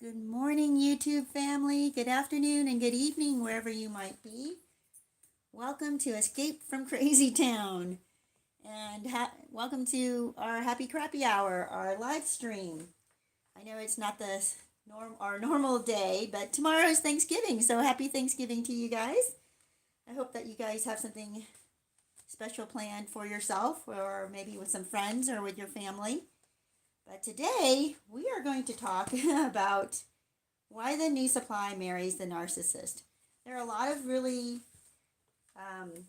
Good morning, YouTube family. Good afternoon and good evening, wherever you might be. Welcome to Escape from Crazytown. And welcome to our Happy Crappy Hour, our live stream. I know it's not our normal day, but tomorrow is Thanksgiving, so happy Thanksgiving to you guys. I hope that you guys have something special planned for yourself, or maybe with some friends or with your family. But today we are going to talk about why the new supply marries the narcissist. There are a lot of really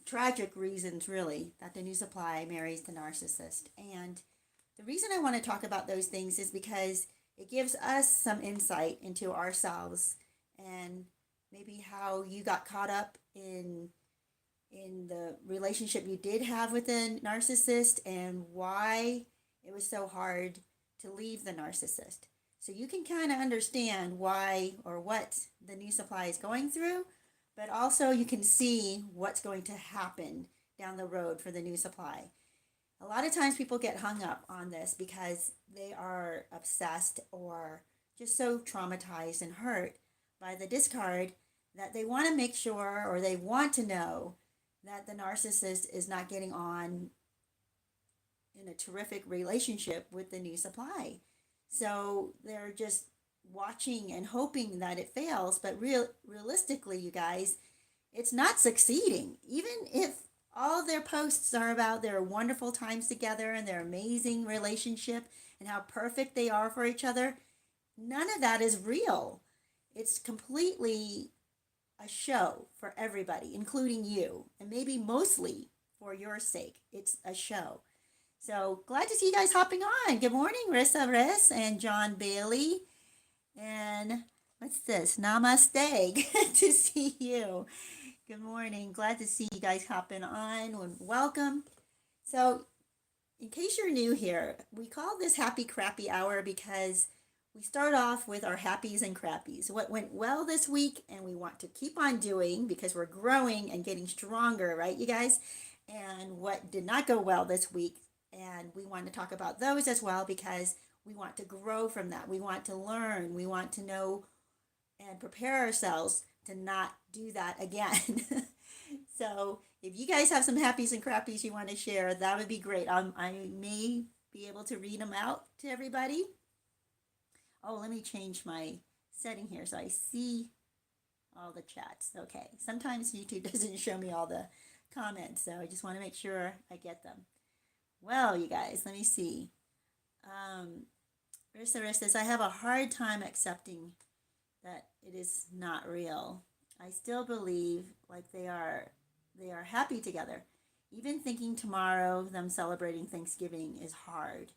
tragic reasons, really, that the new supply marries the narcissist. And the reason I want to talk about those things is because it gives us some insight into ourselves and maybe how you got caught up in the relationship you did have with a narcissist and why it was so hard to leave the narcissist. So you can kind of understand why or what the new supply is going through, but also you can see what's going to happen down the road for the new supply. A lot of times people get hung up on this because they are obsessed or just so traumatized and hurt by the discard that they want to make sure or they want to know that the narcissist is not getting on in a terrific relationship with the new supply. So they're just watching and hoping that it fails, but realistically, you guys, it's not succeeding. Even if all their posts are about their wonderful times together and their amazing relationship and how perfect they are for each other, none of that is real. It's completely a show for everybody, including you, and maybe mostly for your sake. It's a show. So glad to see you guys hopping on. Good morning, Rissa Riss and John Bailey. And what's this? Namaste. Good to see you. Good morning. Glad to see you guys hopping on. Welcome. So, in case you're new here, we call this Happy Crappy Hour because we start off with our happies and crappies. What went well this week, and we want to keep on doing because we're growing and getting stronger, right, you guys? And what did not go well this week, and we want to talk about those as well because we want to grow from that. We want to learn. We want to know and prepare ourselves to not do that again. So if you guys have some happies and crappies you want to share, that would be great. I may be able to read them out to everybody. Oh, let me change my setting here so I see all the chats. Okay, sometimes YouTube doesn't show me all the comments, so I just want to make sure I get them. Well, you guys, let me see. Rissa says, I have a hard time accepting that it is not real. I still believe like they are happy together. Even thinking tomorrow them celebrating Thanksgiving is hard.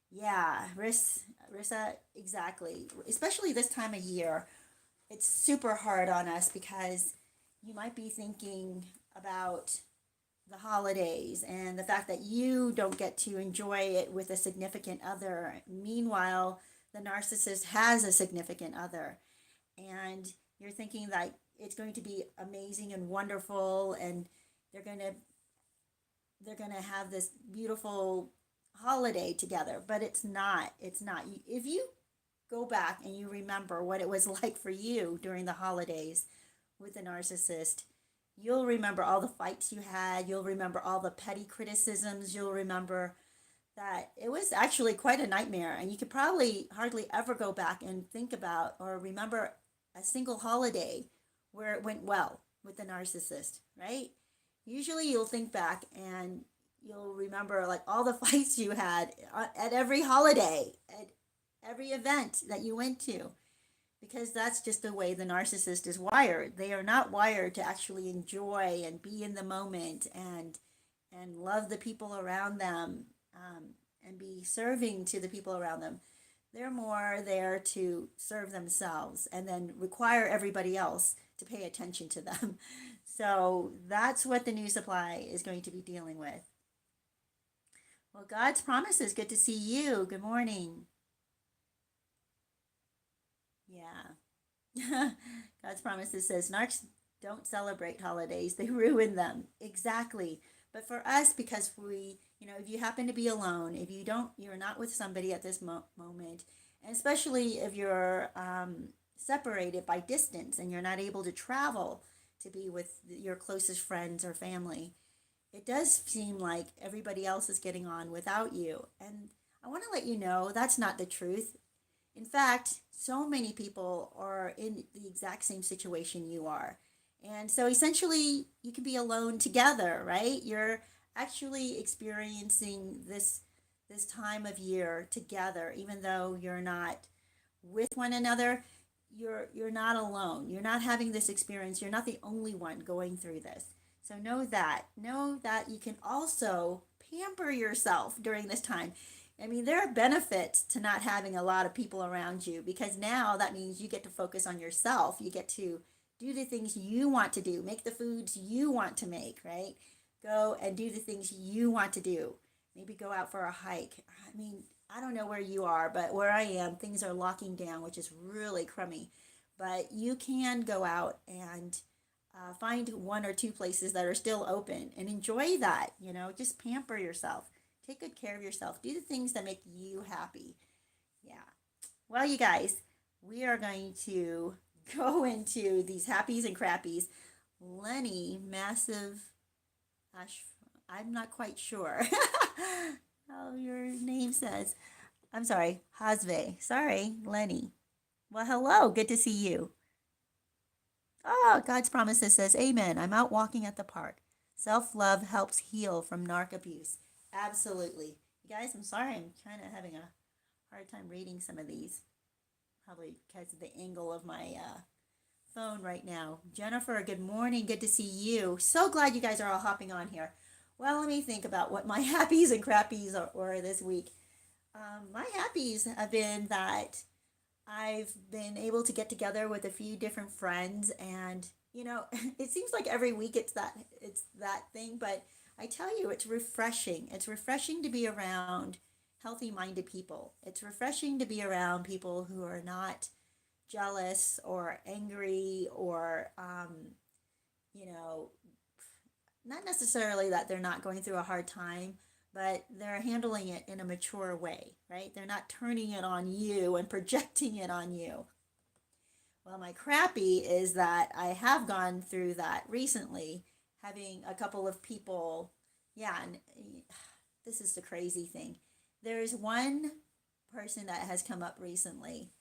Yeah, Rissa, exactly. Especially this time of year, it's super hard on us because you might be thinking about the holidays and the fact that you don't get to enjoy it with a significant other. Meanwhile, the narcissist has a significant other. And you're thinking like it's going to be amazing and wonderful and they're going to they're going to have this beautiful holiday together, but it's not. If you go back and you remember what it was like for you during the holidays with a narcissist, you'll remember all the fights you had, you'll remember all the petty criticisms, you'll remember that it was actually quite a nightmare. And you could probably hardly ever go back and think about or remember a single holiday where it went well with the narcissist, right? Usually you'll think back and you'll remember like all the fights you had at every holiday, at every event that you went to, because that's just the way the narcissist is wired. They are not wired to actually enjoy and be in the moment and love the people around them, and be serving to the people around them. They're more there to serve themselves and then require everybody else to pay attention to them. So that's what the new supply is going to be dealing with. Well, God's promises. Good to see you. Good morning. Yeah. God's promises says narcs don't celebrate holidays, they ruin them. Exactly. But for us, because if you happen to be alone, if you're not with somebody at this moment, And especially if you're separated by distance and you're not able to travel to be with your closest friends or family, it does seem like everybody else is getting on without you. And I want to let you know that's not the truth. In fact, so many people are in the exact same situation you are. And so essentially, you can be alone together, right? You're actually experiencing this time of year together, even though you're not with one another. You're not alone. You're not having this experience. You're not the only one going through this. So know that you can also pamper yourself during this time. I mean, there are benefits to not having a lot of people around you, because now that means you get to focus on yourself. You get to do the things you want to do, make the foods you want to make, right? Go and do the things you want to do. Maybe go out for a hike. I mean, I don't know where you are, but where I am, things are locking down, which is really crummy. But you can go out and find one or two places that are still open and enjoy that. Just pamper yourself. Take good care of yourself. Do the things that make you happy. Yeah. Well, you guys, we are going to go into these happies and crappies. Lenny, massive, gosh, I'm not quite sure how your name says. I'm sorry, Hasve. Sorry, Lenny. Well, hello. Good to see you. Oh, God's promises says, Amen. I'm out walking at the park. Self love helps heal from narc abuse. Absolutely. You guys, I'm sorry. I'm kind of having a hard time reading some of these. Probably because of the angle of my phone right now. Jennifer, good morning. Good to see you. So glad you guys are all hopping on here. Well, let me think about what my happies and crappies were this week. My happies have been that I've been able to get together with a few different friends, and it seems like every week it's that thing, but I tell you, it's refreshing. It's refreshing to be around healthy-minded people. It's refreshing to be around people who are not jealous or angry or you know, not necessarily that they're not going through a hard time, but they're handling it in a mature way, right? They're not turning it on you and projecting it on you. Well, my crappy is that I have gone through that recently, having a couple of people, yeah, and this is the crazy thing. There's one person that has come up recently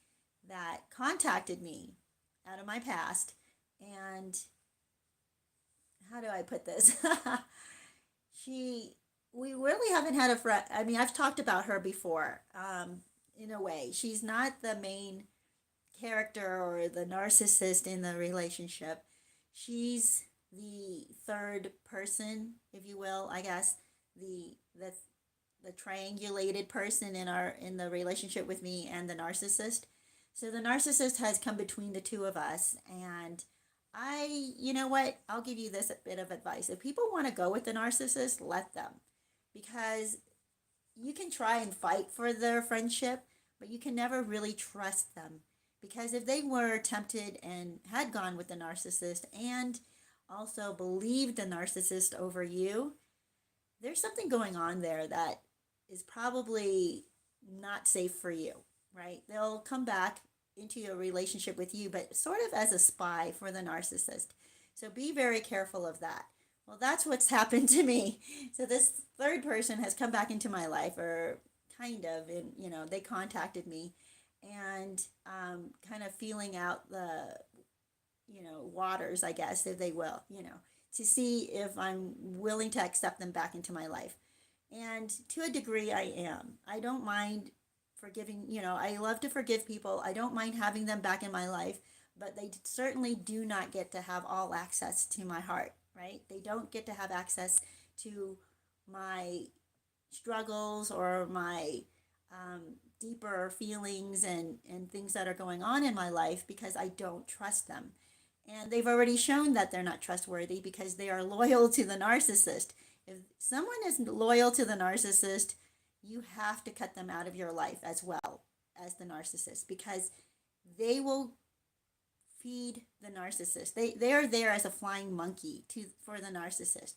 that contacted me out of my past, and how do I put this? she we really haven't had a friend. I mean, I've talked about her before. In a way, she's not the main character or the narcissist in the relationship. She's the third person, if you will, I guess, the triangulated person in the relationship with me and the narcissist. So the narcissist has come between the two of us, and you know what? I'll give you this bit of advice. If people want to go with the narcissist, let them, because you can try and fight for their friendship, but you can never really trust them. Because if they were tempted and had gone with the narcissist and also believed the narcissist over you, there's something going on there that is probably not safe for you, right? They'll come back into your relationship with you, but sort of as a spy for the narcissist. So be very careful of that. Well, that's what's happened to me. So this third person has come back into my life, or kind of, and they contacted me, and kind of feeling out the waters, I guess, if they will, to see if I'm willing to accept them back into my life. And to a degree, I am. I don't mind forgiving, I love to forgive people. I don't mind having them back in my life, but they certainly do not get to have all access to my heart, right? They don't get to have access to my struggles or my deeper feelings and things that are going on in my life, because I don't trust them. And they've already shown that they're not trustworthy because they are loyal to the narcissist. If someone is loyal to the narcissist, you have to cut them out of your life as well as the narcissist, because they will feed the narcissist. They are there as a flying monkey for the narcissist.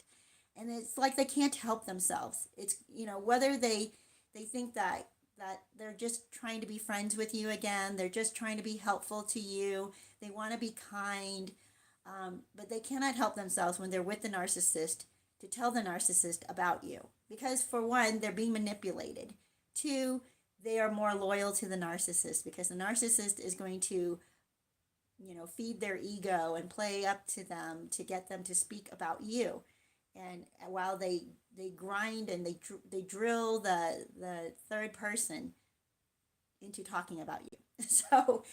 And it's like they can't help themselves. It's, whether they think that that they're just trying to be friends with you again. They're just trying to be helpful to you. They want to be kind, but they cannot help themselves when they're with the narcissist to tell the narcissist about you. Because, for one, they're being manipulated. Two, they are more loyal to the narcissist because the narcissist is going to, feed their ego and play up to them to get them to speak about you. And while they grind and they drill the third person into talking about you. So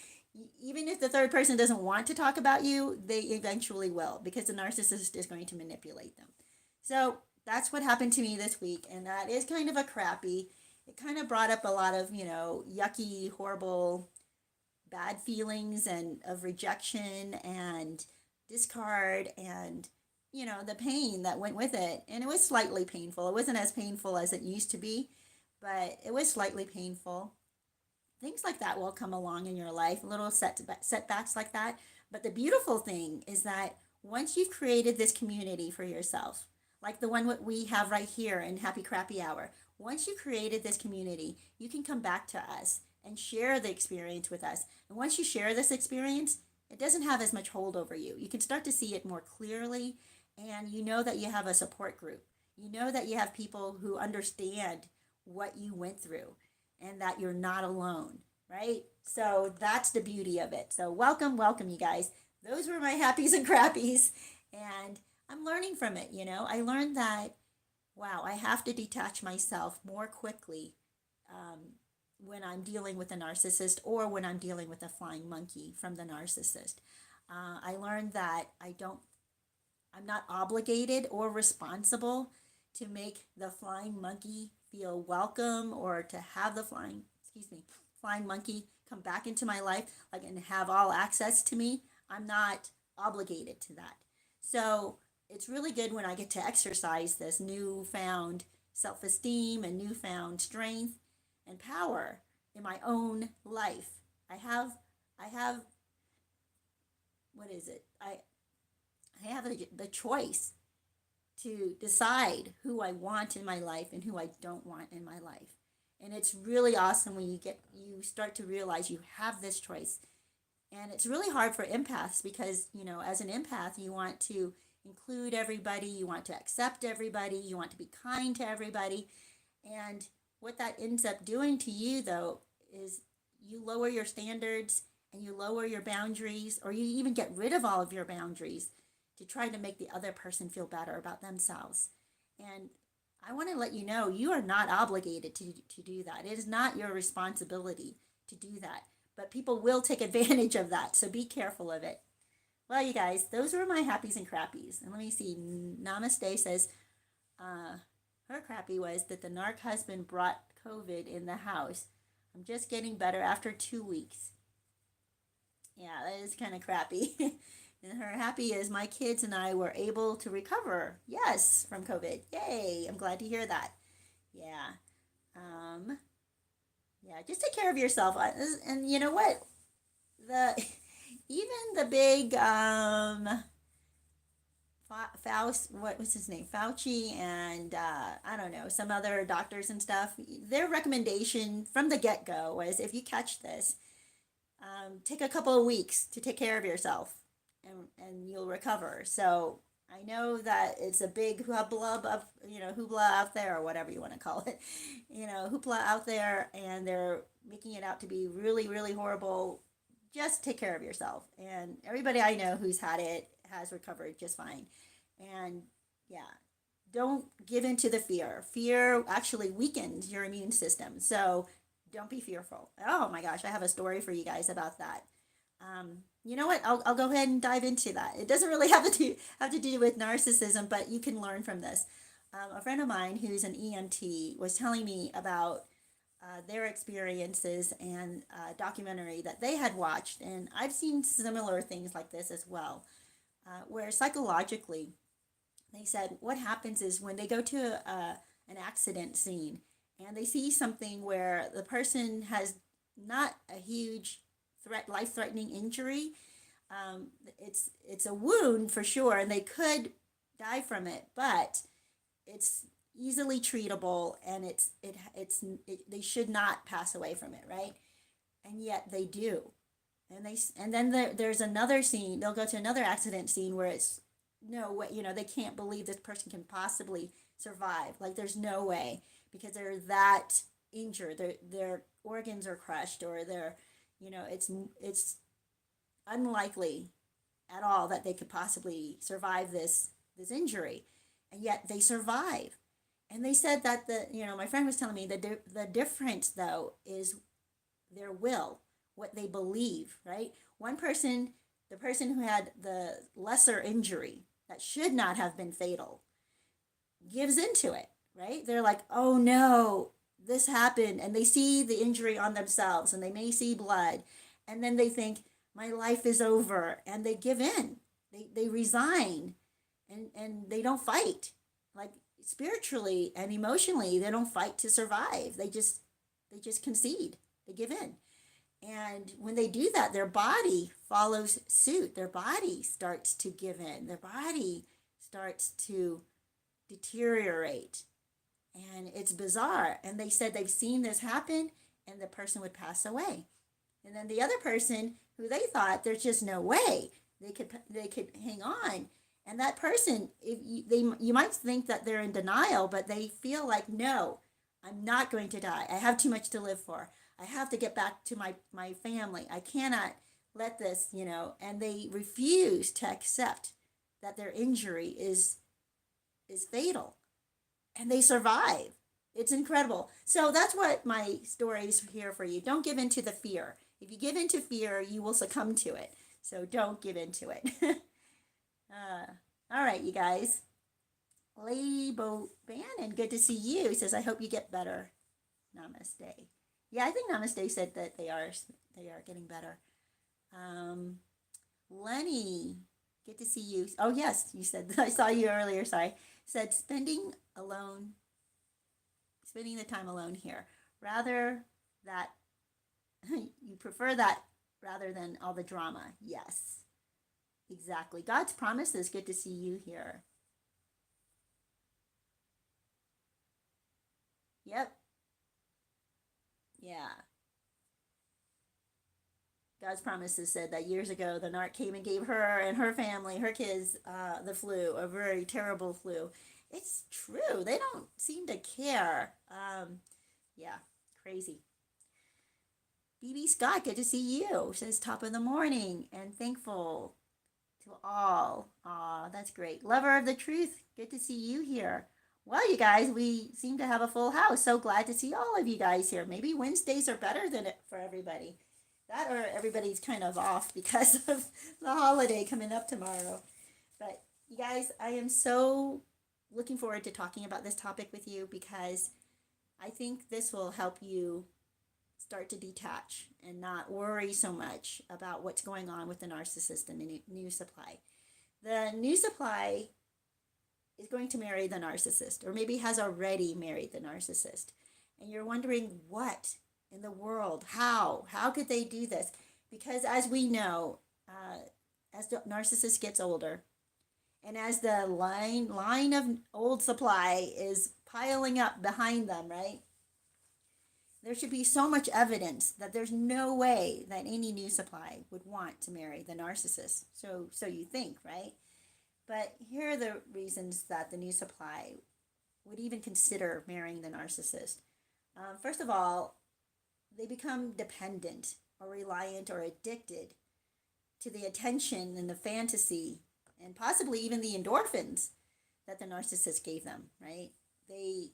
even if the third person doesn't want to talk about you, they eventually will because the narcissist is going to manipulate them. So that's what happened to me this week, and that is kind of a crappy. It kind of brought up a lot of, yucky, horrible, bad feelings and of rejection and discard and the pain that went with it. And it was slightly painful. It wasn't as painful as it used to be, but it was slightly painful. Things like that will come along in your life, little setbacks like that. But the beautiful thing is that once you've created this community for yourself, like the one we have right here in Happy Crappy Hour, once you created this community, you can come back to us and share the experience with us. And once you share this experience, it doesn't have as much hold over you. You can start to see it more clearly, and you know that you have a support group. You know that you have people who understand what you went through and that you're not alone, right? So that's the beauty of it. So welcome, welcome, you guys. Those were my happies and crappies, and I'm learning from it. I learned that, wow, I have to detach myself more quickly when I'm dealing with a narcissist or when I'm dealing with a flying monkey from the narcissist. I learned that I'm not obligated or responsible to make the flying monkey feel welcome or to have the flying monkey come back into my life and have all access to me. I'm not obligated to that. So it's really good when I get to exercise this newfound self-esteem and newfound strength and power in my own life. I have what is it? I have the choice to decide who I want in my life and who I don't want in my life. And it's really awesome when you start to realize you have this choice. And it's really hard for empaths because, as an empath, you want to include everybody, you want to accept everybody, you want to be kind to everybody. And what that ends up doing to you, though, is you lower your standards and you lower your boundaries, or you even get rid of all of your boundaries to try to make the other person feel better about themselves. And I want to let you know, you are not obligated to do that. It is not your responsibility to do that. But people will take advantage of that, so be careful of it. Well, you guys, those were my happies and crappies. And let me see, Namaste says her crappy was that the narc husband brought COVID in the house. I'm just getting better after 2 weeks. Yeah, that is kind of crappy. And her happy is my kids and I were able to recover, yes, from COVID. Yay, I'm glad to hear that. Yeah. Yeah, just take care of yourself. And you know what? The even the big what was his name? Fauci and I don't know, some other doctors and stuff. Their recommendation from the get-go was if you catch this, take a couple of weeks to take care of yourself and you'll recover. So I know that it's a big hoopla out there, or whatever you want to call it, hoopla out there, and they're making it out to be really, really horrible. Just take care of yourself. And everybody I know who's had it has recovered just fine. And yeah, don't give in to the fear. Fear actually weakens your immune system. So don't be fearful. Oh my gosh, I have a story for you guys about that. You know what? I'll go ahead and dive into that. It doesn't really have to do with narcissism, but you can learn from this. A friend of mine who's an EMT was telling me about their experiences and a documentary that they had watched, and I've seen similar things like this as well, where psychologically, they said what happens is when they go to an accident scene and they see something where the person has not a huge life-threatening injury. It's a wound for sure, and they could die from it, but it's easily treatable, and they should not pass away from it, right? And yet they do. And then there's another scene. They'll go to another accident scene where it's no way, they can't believe this person can possibly survive. Like there's no way, because they're that injured. Their organs are crushed, or they're, it's unlikely at all that they could possibly survive this injury, and yet they survive. And they said that my friend was telling me that the difference though is their will, what they believe, right? One person, the person who had the lesser injury that should not have been fatal, gives into it, right? They're like, oh no, this happened. And they see the injury on themselves, and they may see blood. And then they think, my life is over. And they give in, they resign, and they don't fight. Like spiritually and emotionally, they don't fight to survive. They just concede, they give in. And when they do that, their body follows suit. Their body starts to give in. Their body starts to deteriorate. And it's bizarre. And they said they've seen this happen, and the person would pass away. And then the other person, who they thought there's just no way they could hang on. And that person, if you might think that they're in denial, but they feel like, no, I'm not going to die. I have too much to live for. I have to get back to my family. I cannot let this, and they refuse to accept that their injury is fatal, and they survive. It's incredible. So that's what my story is here for you. Don't give in to the fear. If you give in to fear, you will succumb to it. So don't give in to it. All right, you guys. Lady Bo Bannon, good to see you. Says, I hope you get better. Namaste. Yeah, I think Namaste said that they are getting better. Lenny, good to see you. Oh yes, you said I saw you earlier. Sorry, said spending the time alone here. Rather that you prefer that rather than all the drama. Yes, exactly. God's promises. Good to see you here. Yep. Yeah. God's promises said that years ago the narc came and gave her and her family, her kids, the flu, a very terrible flu. It's true. They don't seem to care. Yeah, crazy. BB Scott, good to see you. Says top of the morning and thankful to all. Aw, that's great. Lover of the truth, good to see you here. Well, you guys, we seem to have a full house. So glad to see all of you guys here. Maybe Wednesdays are better than it for everybody. That, or everybody's kind of off because of the holiday coming up tomorrow. But you guys, I am so looking forward to talking about this topic with you, because I think this will help you start to detach and not worry so much about what's going on with the narcissist and the new supply. The new supply is going to marry the narcissist, or maybe has already married the narcissist. And you're wondering, what in the world? How could they do this? Because as we know, as the narcissist gets older, and as the line of old supply is piling up behind them, right? There should be so much evidence that there's no way that any new supply would want to marry the narcissist. So you think, right? But here are the reasons that the new supply would even consider marrying the narcissist. First of all, they become dependent or reliant or addicted to the attention and the fantasy and possibly even the endorphins that the narcissist gave them, right? They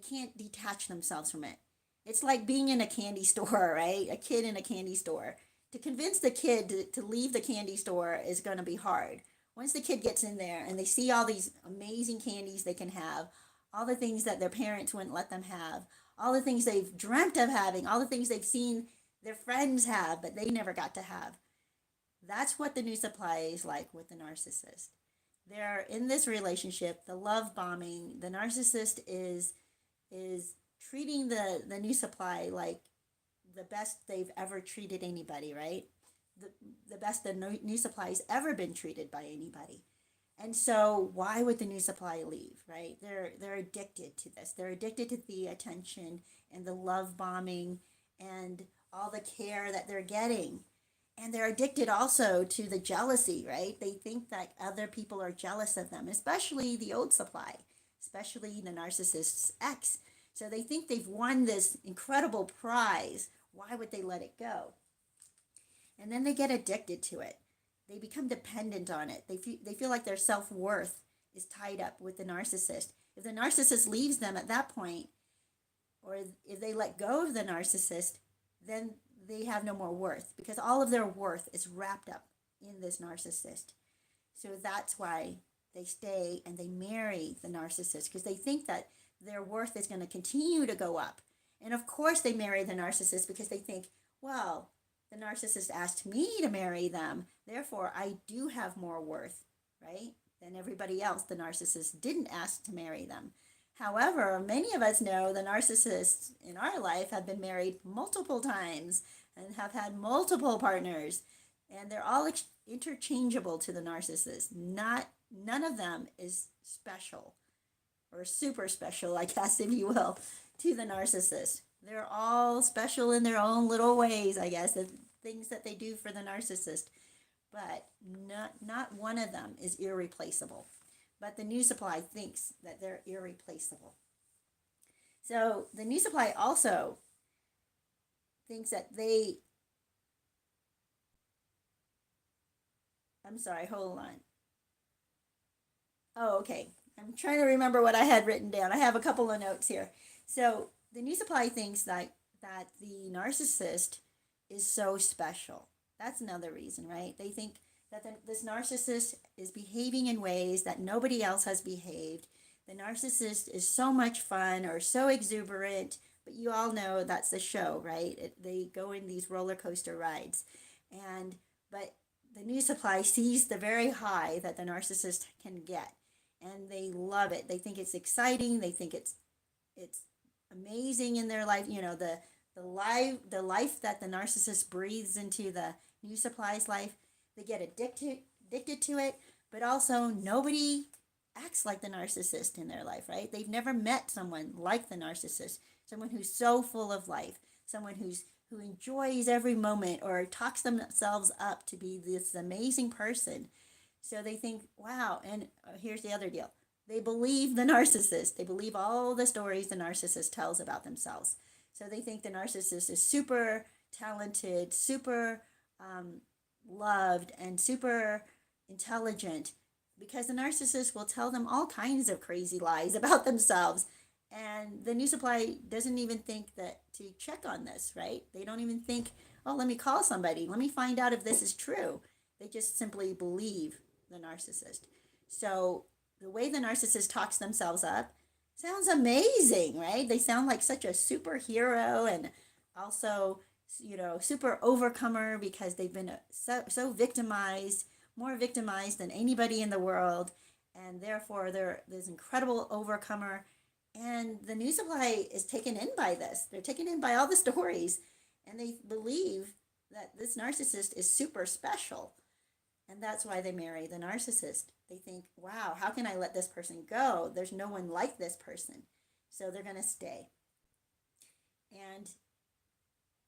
can't detach themselves from it. It's like being in a candy store, right? A kid in a candy store. To convince the kid to leave the candy store is going to be hard. Once the kid gets in there and they see all these amazing candies they can have, all the things that their parents wouldn't let them have, all the things they've dreamt of having, all the things they've seen their friends have, but they never got to have. That's what the new supply is like with the narcissist. They're in this relationship, the love bombing. The narcissist is treating the new supply like the best they've ever treated anybody, right? The best the new supply has ever been treated by anybody. And so why would the new supply leave, right? They're addicted to this. They're addicted to the attention and the love bombing and all the care that they're getting. And they're addicted also to the jealousy, right? They think that other people are jealous of them, especially the old supply, especially the narcissist's ex. So they think they've won this incredible prize. Why would they let it go? And then they get addicted to it. They become dependent on it. They feel like their self-worth is tied up with the narcissist. If the narcissist leaves them at that point, or if they let go of the narcissist, then they have no more worth, because all of their worth is wrapped up in this narcissist. So that's why they stay and they marry the narcissist, because they think that their worth is going to continue to go up. And of course they marry the narcissist because they think, well, the narcissist asked me to marry them, therefore I do have more worth, right, than everybody else. The narcissist didn't ask to marry them. However, many of us know the narcissists in our life have been married multiple times and have had multiple partners, and they're all interchangeable to the narcissist. None of them is special or super special, I guess, if you will, to the narcissist. They're all special in their own little ways, I guess, the things that they do for the narcissist. But not one of them is irreplaceable. But the new supply thinks that they're irreplaceable. So the new supply also thinks that I'm sorry, hold on. Oh, okay. I'm trying to remember what I had written down. I have a couple of notes here. So the new supply thinks that the narcissist is so special. That's another reason, right? They think that this narcissist is behaving in ways that nobody else has behaved. The narcissist is so much fun or so exuberant, but you all know that's the show, right? They go in these roller coaster rides. But the new supply sees the very high that the narcissist can get, and they love it. They think it's exciting. They think it's amazing in their life. You know, the life that the narcissist breathes into the new supply's life. They get addicted to it, but also nobody acts like the narcissist in their life, right? They've never met someone like the narcissist, someone who's so full of life, someone who enjoys every moment or talks themselves up to be this amazing person. So they think, wow, and here's the other deal. They believe the narcissist. They believe all the stories the narcissist tells about themselves. So they think the narcissist is super talented, super loved, and super intelligent, because the narcissist will tell them all kinds of crazy lies about themselves. And the new supply doesn't even think that to check on this, right? They don't even think, oh, let me call somebody. Let me find out if this is true. They just simply believe the narcissist. So the way the narcissist talks themselves up sounds amazing, right? They sound like such a superhero, and also, you know, super overcomer, because they've been so victimized, more victimized than anybody in the world, and therefore they're this incredible overcomer. And the new supply is taken in by this. They're taken in by all the stories, and they believe that this narcissist is super special. And that's why they marry the narcissist. They think, wow, how can I let this person go? There's no one like this person. So they're going to stay. And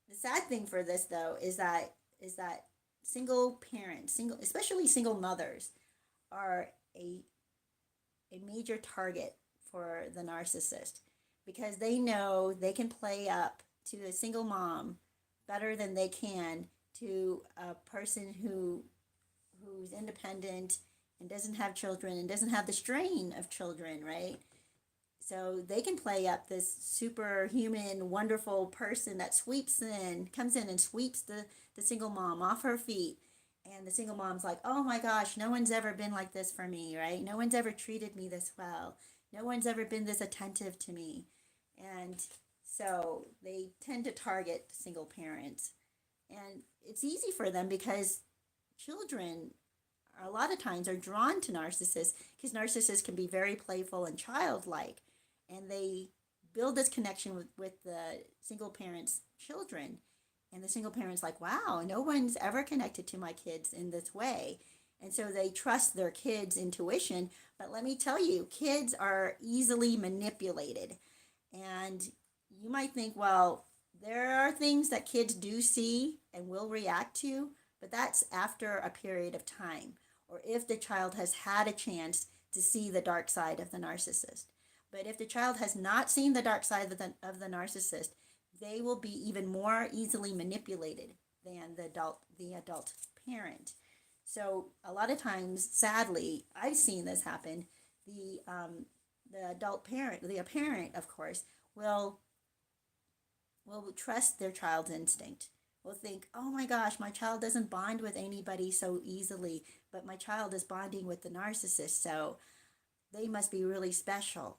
the sad thing for this, though, is that single parents, especially single mothers, are a major target for the narcissist, because they know they can play up to a single mom better than they can to a person who's independent and doesn't have children and doesn't have the strain of children, right? So they can play up this superhuman, wonderful person that comes in and sweeps the single mom off her feet. And the single mom's like, oh my gosh, no one's ever been like this for me, right? No one's ever treated me this well. No one's ever been this attentive to me. And so they tend to target single parents. And it's easy for them because children a lot of times are drawn to narcissists, because narcissists can be very playful and childlike, and they build this connection with the single parents' children, and the single parents like, wow, no one's ever connected to my kids in this way. And so they trust their kids' intuition. But let me tell you, kids are easily manipulated. And you might think, well, there are things that kids do see and will react to, but that's after a period of time, or if the child has had a chance to see the dark side of the narcissist. But if the child has not seen the dark side of the narcissist, they will be even more easily manipulated than the adult parent. So a lot of times, sadly, I've seen this happen. The adult parent, the parent, of course, will trust their child's instinct. Will think, oh my gosh, my child doesn't bond with anybody so easily, but my child is bonding with the narcissist, so they must be really special.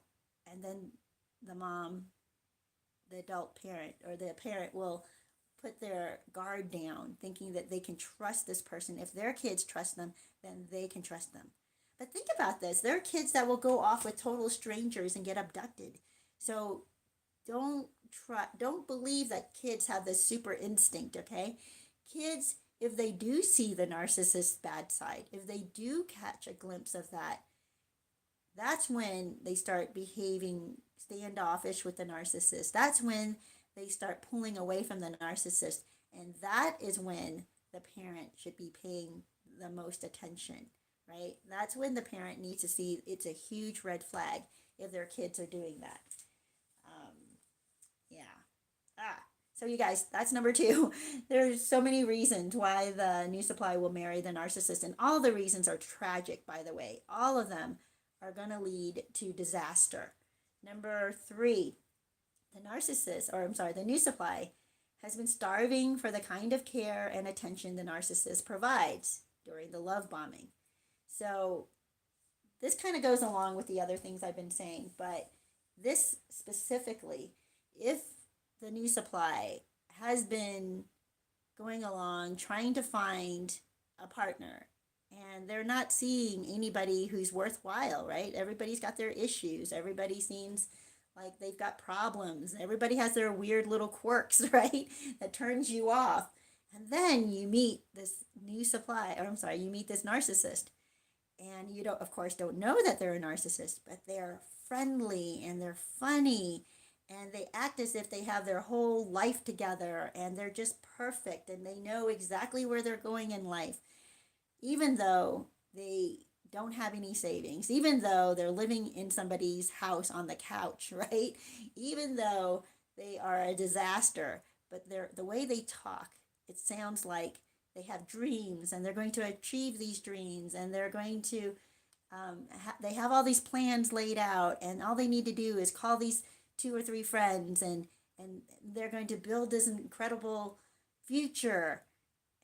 And then the mom, the adult parent, or the parent will put their guard down, thinking that they can trust this person. If their kids trust them, then they can trust them. But think about this. There are kids that will go off with total strangers and get abducted. So don't believe that kids have this super instinct, okay? Kids, if they do see the narcissist's bad side, if they do catch a glimpse of that, that's when they start behaving standoffish with the narcissist. That's when they start pulling away from the narcissist. And that is when the parent should be paying the most attention, right? That's when the parent needs to see it's a huge red flag if their kids are doing that. Yeah. So you guys, that's number two. There's so many reasons why the new supply will marry the narcissist, and all the reasons are tragic, by the way. All of them are going to lead to disaster. Number three, the new supply has been starving for the kind of care and attention the narcissist provides during the love bombing. So this kind of goes along with the other things I've been saying, but this specifically, if the new supply has been going along trying to find a partner and they're not seeing anybody who's worthwhile, right? Everybody's got their issues. Everybody seems like they've got problems. Everybody has their weird little quirks, right? That turns you off. And then you meet this you meet this narcissist. And you don't, of course, don't know that they're a narcissist, but they're friendly and they're funny and they act as if they have their whole life together and they're just perfect and they know exactly where they're going in life, even though they don't have any savings, even though they're living in somebody's house on the couch, right? Even though they are a disaster, but the way they talk, it sounds like they have dreams and they're going to achieve these dreams and they're going to they have all these plans laid out and all they need to do is call these two or three friends and they're going to build this incredible future.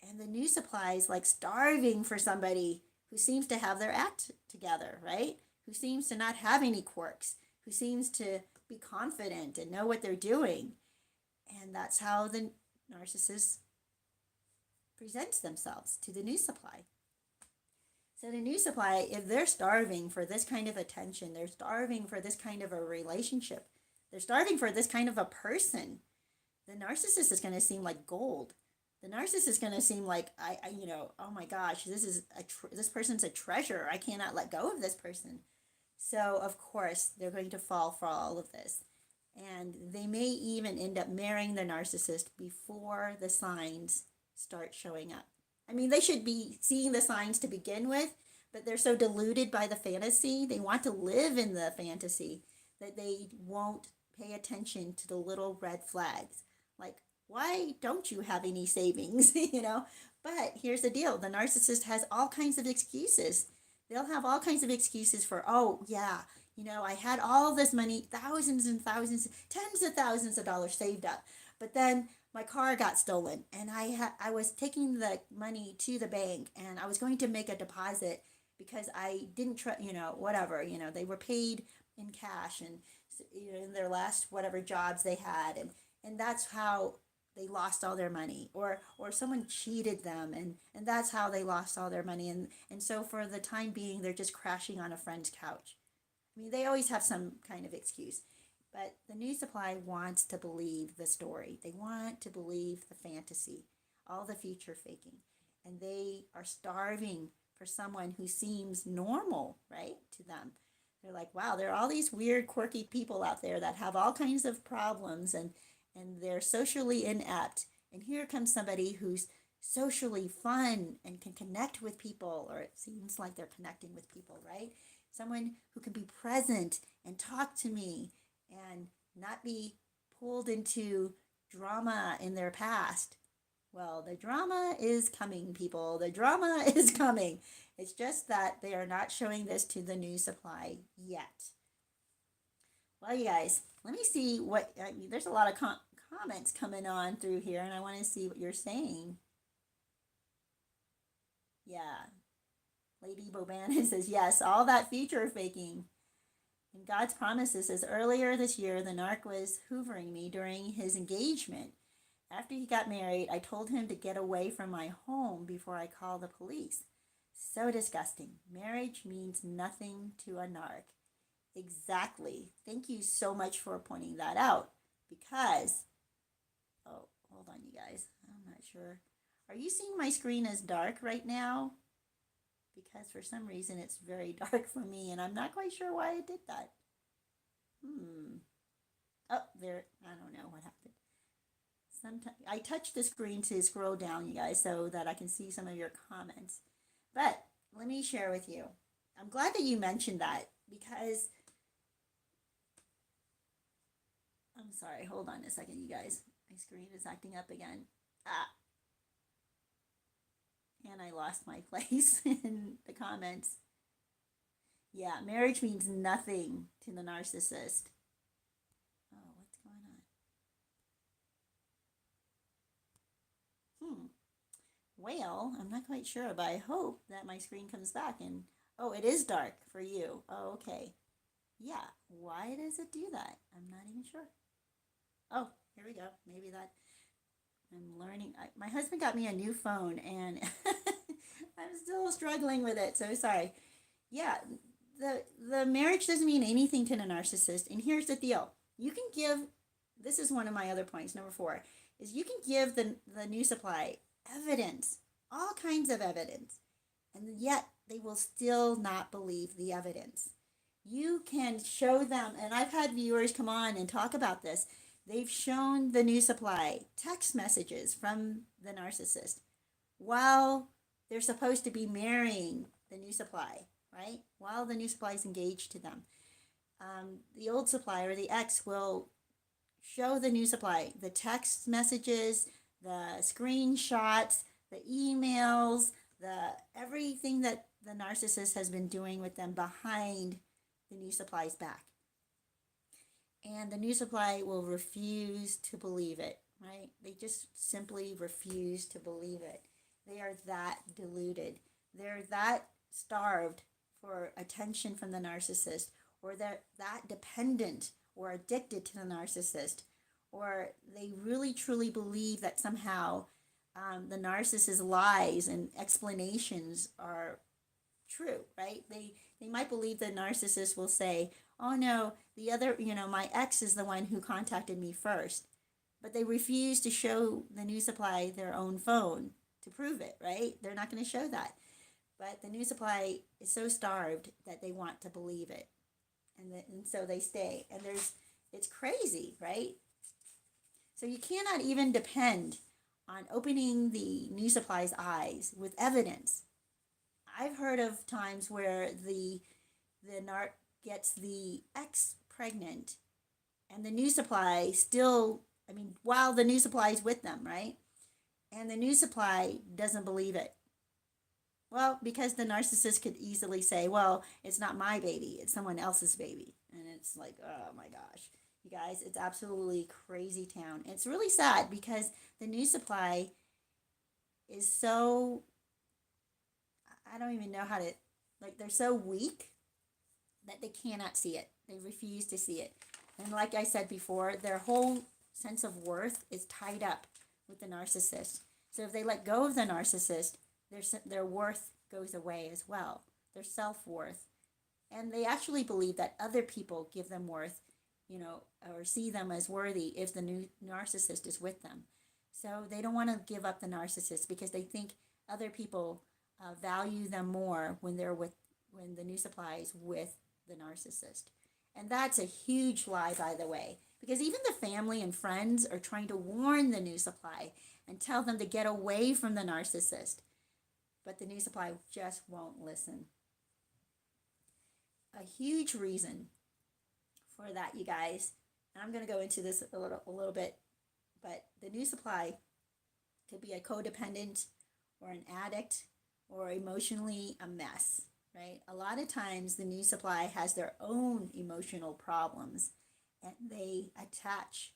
And the new supply is like starving for somebody who seems to have their act together, right? Who seems to not have any quirks, who seems to be confident and know what they're doing. And that's how the narcissist presents themselves to the new supply. So the new supply, if they're starving for this kind of attention, they're starving for this kind of a relationship, they're starving for this kind of a person, the narcissist is going to seem like gold. The narcissist is going to seem like oh my gosh, this person's a treasure. I cannot let go of this person. So of course they're going to fall for all of this, and they may even end up marrying the narcissist before the signs start showing up. I mean, they should be seeing the signs to begin with, but they're so deluded by the fantasy. They want to live in the fantasy that they won't pay attention to the little red flags. Like, why don't you have any savings? But here's the deal. The narcissist has all kinds of excuses. They'll have all kinds of excuses for, oh yeah, I had all this money, thousands and thousands, tens of thousands of dollars saved up. But then my car got stolen and I was taking the money to the bank and I was going to make a deposit because I didn't whatever, they were paid in cash and in their last whatever jobs they had, and that's how they lost all their money, or someone cheated them and that's how they lost all their money, and so for the time being they're just crashing on a friend's couch. I mean, they always have some kind of excuse. But the new supply wants to believe the story. They want to believe the fantasy, all the future faking. And they are starving for someone who seems normal, right, to them. They're like, wow, there are all these weird, quirky people out there that have all kinds of problems and they're socially inept. And here comes somebody who's socially fun and can connect with people, or it seems like they're connecting with people, right? Someone who can be present and talk to me and not be pulled into drama in their past. Well, the drama is coming, people. The drama is coming. It's just that they are not showing this to the new supply yet. Well, you guys, let me see what. There's a lot of comments coming on through here, and I want to see what you're saying. Yeah. Lady Bobana says, yes, all that future faking. And God's promises says, earlier this year, the narc was hoovering me during his engagement. After he got married, I told him to get away from my home before I called the police. So disgusting. Marriage means nothing to a narc. Exactly. Thank you so much for pointing that out. Because, oh, hold on, you guys. I'm not sure. Are you seeing my screen as dark right now? Because for some reason it's very dark for me, and I'm not quite sure why it did that. Oh, there. I don't know what happened. Sometimes I touch the screen to scroll down, you guys, so that I can see some of your comments. But let me share with you. I'm glad that you mentioned that because I'm sorry. Hold on a second, you guys. My screen is acting up again. And I lost my place in the comments. Yeah, marriage means nothing to the narcissist. Oh, what's going on? Well, I'm not quite sure, but I hope that my screen comes back and, oh, it is dark for you. Oh, okay. Yeah, why does it do that? I'm not even sure. Oh, here we go. Maybe that I'm learning. My husband got me a new phone and I'm still struggling with it. So sorry. Yeah, the marriage doesn't mean anything to the narcissist. And here's the deal. You can give, this is one of my other points, number 4, is you can give the new supply evidence, all kinds of evidence, and yet they will still not believe the evidence. You can show them, and I've had viewers come on and talk about this. They've shown the new supply text messages from the narcissist while they're supposed to be marrying the new supply, right? While the new supply is engaged to them. The old supply or the ex will show the new supply the text messages, the screenshots, the emails, the everything that the narcissist has been doing with them behind the new supply's back. And the new supply will refuse to believe it, right? They just simply refuse to believe it. They are that deluded. They're that starved for attention from the narcissist, or they're that dependent or addicted to the narcissist, or they really truly believe that somehow the narcissist's lies and explanations are true, right? They might believe the narcissist will say, oh no, the other, my ex is the one who contacted me first. But they refuse to show the new supply their own phone to prove it, right? They're not going to show that. But the new supply is so starved that they want to believe it. And so they stay. And it's crazy, right? So you cannot even depend on opening the new supply's eyes with evidence. I've heard of times where the narc gets the ex pregnant and the new supply still, while the new supply is with them, right? And the new supply doesn't believe it. Well, because the narcissist could easily say, well, it's not my baby, it's someone else's baby. And it's like, oh my gosh. You guys, it's absolutely crazy town. It's really sad because the new supply is so, I don't even know how to, they're so weak that they cannot see it. They refuse to see it. And like I said before, their whole sense of worth is tied up with the narcissist. So if they let go of the narcissist, their worth goes away as well, their self-worth. And they actually believe that other people give them worth, or see them as worthy if the new narcissist is with them. So they don't want to give up the narcissist because they think other people value them more when the new supply is with the narcissist. And that's a huge lie, by the way, because even the family and friends are trying to warn the new supply and tell them to get away from the narcissist. But the new supply just won't listen. A huge reason for that, you guys, and I'm going to go into this a little bit, but the new supply could be a codependent or an addict or emotionally a mess, right? A lot of times the new supply has their own emotional problems and they attach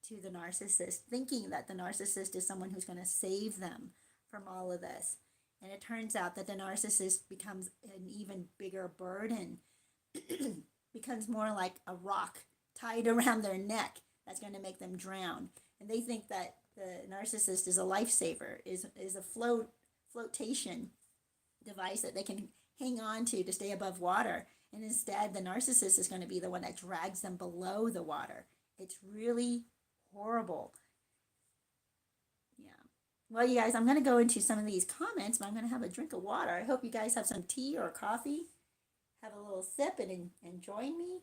to the narcissist, thinking that the narcissist is someone who's going to save them from all of this. And it turns out that the narcissist becomes an even bigger burden, becomes more like a rock tied around their neck that's going to make them drown. And they think that the narcissist is a lifesaver, is a flotation device that they can hang on to stay above water. And instead, the narcissist is going to be the one that drags them below the water. It's really horrible. Yeah. Well, you guys, I'm going to go into some of these comments, but I'm going to have a drink of water. I hope you guys have some tea or coffee. Have a little sip and join me.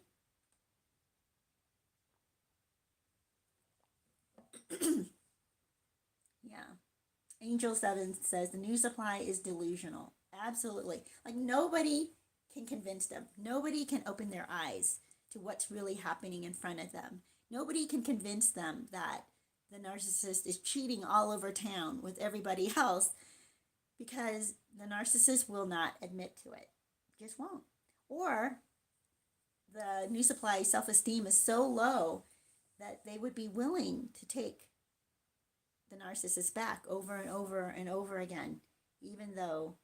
Yeah. Angel 7 says the new supply is delusional. Absolutely. Like nobody can convince them. Nobody can open their eyes to what's really happening in front of them. Nobody can convince them that the narcissist is cheating all over town with everybody else because the narcissist will not admit to it. Just won't. Or the new supply self-esteem is so low that they would be willing to take the narcissist back over and over and over again, even though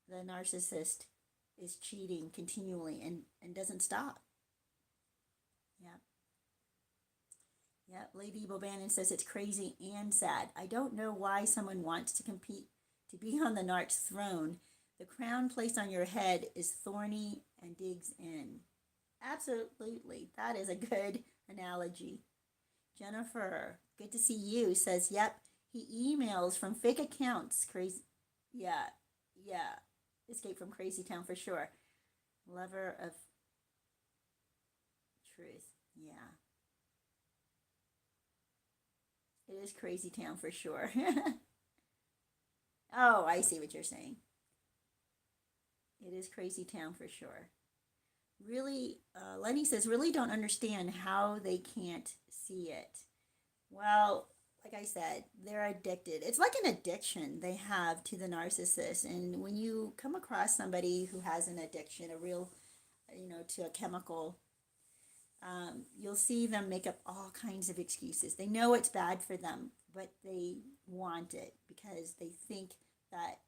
the narcissist is cheating continually and doesn't stop. Yeah. Yeah, Lady Bobannon says it's crazy and sad. I don't know why someone wants to compete to be on the narc's throne. The crown placed on your head is thorny and digs in. Absolutely. That is a good analogy. Jennifer, good to see you, says, yep, he emails from fake accounts. Crazy. Yeah. Escape from Crazytown for sure. Lover of truth. Yeah. It is Crazytown for sure. Oh, I see what you're saying. It is Crazytown for sure. Really, Lenny says, really don't understand how they can't see it. Well, like I said, they're addicted. It's like an addiction they have to the narcissist. And when you come across somebody who has an addiction, a real, to a chemical, you'll see them make up all kinds of excuses. They know it's bad for them, but they want it because they think that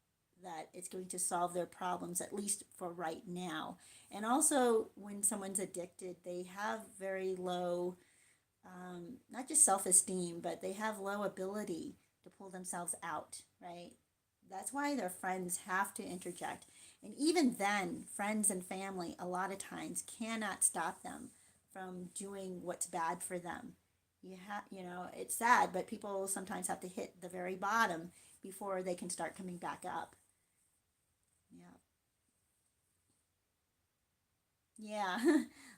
it's going to solve their problems, at least for right now. And also, when someone's addicted, they have very low, not just self-esteem, but they have low ability to pull themselves out, right? That's why their friends have to interject. And even then, friends and family, a lot of times, cannot stop them from doing what's bad for them. It's sad, but people sometimes have to hit the very bottom before they can start coming back up. Yeah.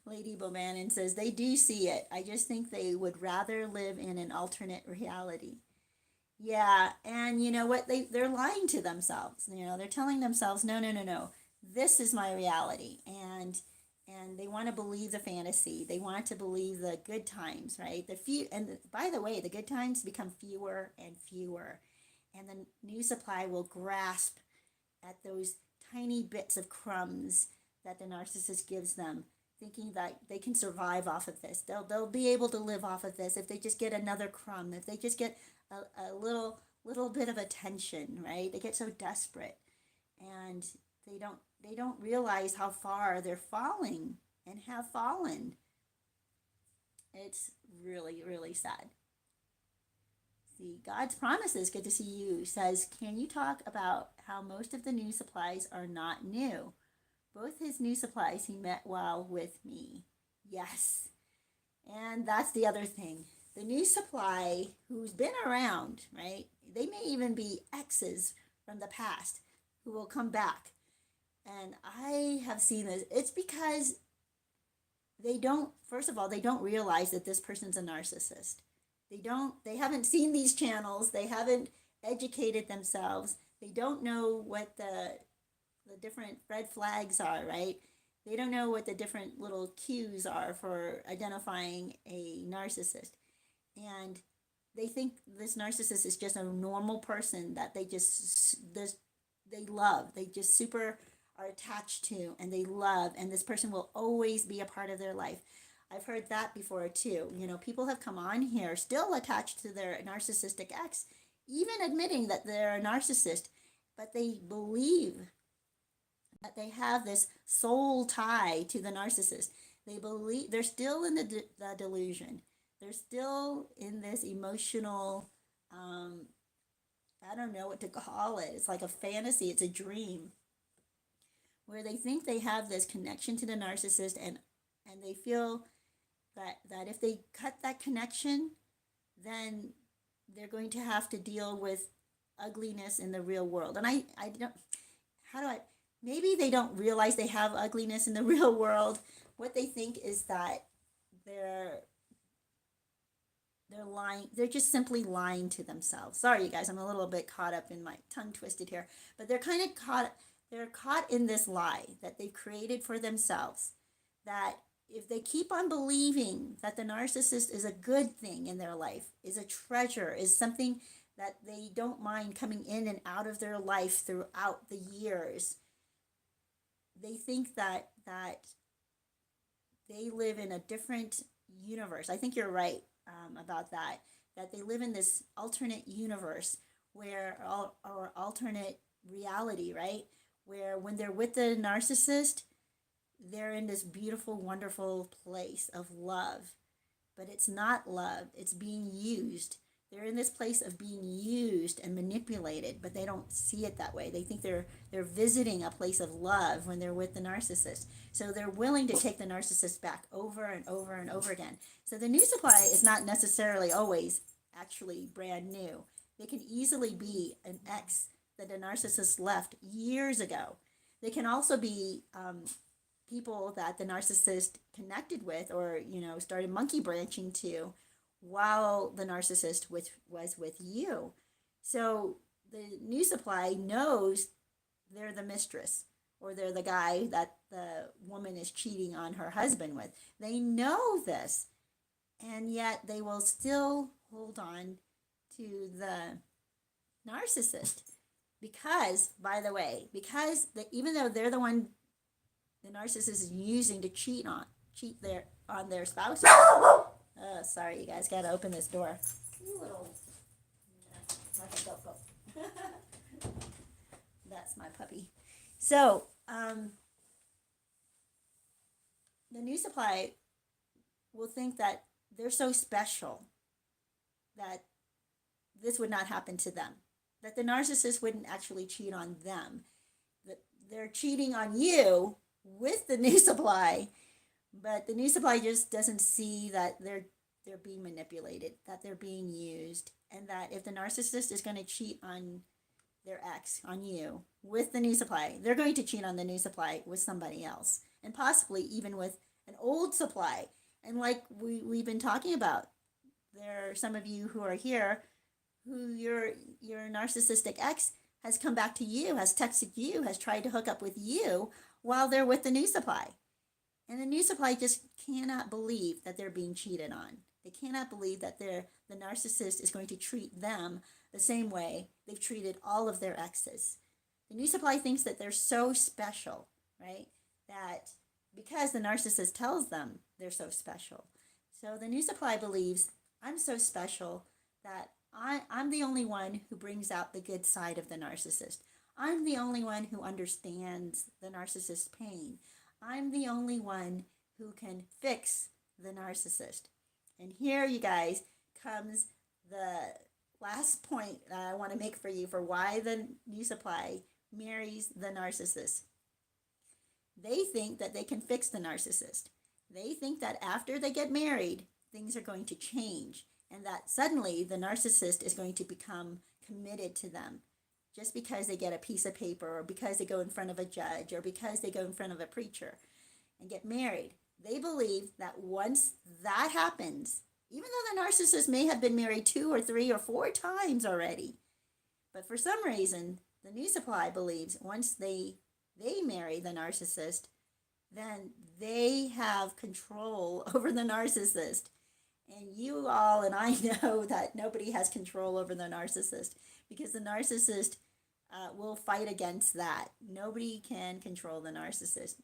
Lady Bobannon says they do see it. I just think they would rather live in an alternate reality. Yeah, and you know what? They're lying to themselves. They're telling themselves, no, no, no, no. This is my reality, and they want to believe the fantasy. They want to believe the good times, right? By the way, the good times become fewer and fewer, and the new supply will grasp at those tiny bits of crumbs that the narcissist gives them, thinking that they can survive off of this. They'll be able to live off of this if they just get another crumb, if they just get a little bit of attention, right? They get so desperate, and they don't realize how far they're falling and have fallen. It's really, really sad. See, God's Promises, good to see you, says, can you talk about how most of the new supplies are not new? Both his new supplies he met while with me. Yes. And that's the other thing. The new supply who's been around, right? They may even be exes from the past who will come back. And I have seen this. It's because first of all, they don't realize that this person's a narcissist. They haven't seen these channels. They haven't educated themselves. They don't know what the different red flags are, right? They don't know what the different little cues are for identifying a narcissist. And they think this narcissist is just a normal person that they love. They just super are attached to and they love, and this person will always be a part of their life. I've heard that before too. People have come on here still attached to their narcissistic ex, even admitting that they're a narcissist, but they believe that they have this soul tie to the narcissist. They believe they're still in the delusion. They're still in this emotional, I don't know what to call it. It's like a fantasy, it's a dream where they think they have this connection to the narcissist, and they feel that if they cut that connection, then they're going to have to deal with ugliness in the real world. And I don't, how do I, maybe they don't realize they have ugliness in the real world. What they think is that they're lying. They're just simply lying to themselves. Sorry, you guys, I'm a little bit caught up in my tongue twisted here, but they're kind of caught in this lie that they've created for themselves, that if they keep on believing that the narcissist is a good thing in their life, is a treasure, is something that they don't mind coming in and out of their life throughout the years, they think that they live in a different universe. I think you're right about that they live in this alternate universe or alternate reality, right? Where when they're with the narcissist, they're in this beautiful, wonderful place of love. But it's not love, it's being used. They're in this place of being used and manipulated, but they don't see it that way. They think they're visiting a place of love when they're with the narcissist. So they're willing to take the narcissist back over and over and over again. So the new supply is not necessarily always actually brand new. They can easily be an ex that the narcissist left years ago. They can also be people that the narcissist connected with or, started monkey branching to while the narcissist was with you. So the new supply knows they're the mistress or they're the guy that the woman is cheating on her husband with. They know this, and yet they will still hold on to the narcissist. Because, by the way, even though they're the one the narcissist is using to cheat on their spouse. Oh, sorry, you guys, gotta open this door. You little, go. That's my puppy. So, the new supply will think that they're so special that this would not happen to them. That the narcissist wouldn't actually cheat on them. That they're cheating on you with the new supply, but the new supply just doesn't see that they're being manipulated, that they're being used, and that if the narcissist is going to cheat on their ex, on you, with the new supply, they're going to cheat on the new supply with somebody else, and possibly even with an old supply. And like we've been talking about, there are some of you who are here who your narcissistic ex has come back to you, has texted you, has tried to hook up with you while they're with the new supply. And the new supply just cannot believe that they're being cheated on. They cannot believe that the narcissist is going to treat them the same way they've treated all of their exes. The new supply thinks that they're so special, right? That because the narcissist tells them they're so special. So the new supply believes, I'm so special that I'm the only one who brings out the good side of the narcissist. I'm the only one who understands the narcissist's pain. I'm the only one who can fix the narcissist. And here, you guys, comes the last point that I want to make for you for why the new supply marries the narcissist. They think that they can fix the narcissist. They think that after they get married, things are going to change, and that suddenly the narcissist is going to become committed to them, just because they get a piece of paper or because they go in front of a judge or because they go in front of a preacher and get married. They believe that once that happens, even though the narcissist may have been married 2 or 3 or 4 times already, but for some reason, the new supply believes once they marry the narcissist, then they have control over the narcissist. And you all and I know that nobody has control over the narcissist because the narcissist will fight against that. Nobody can control the narcissist.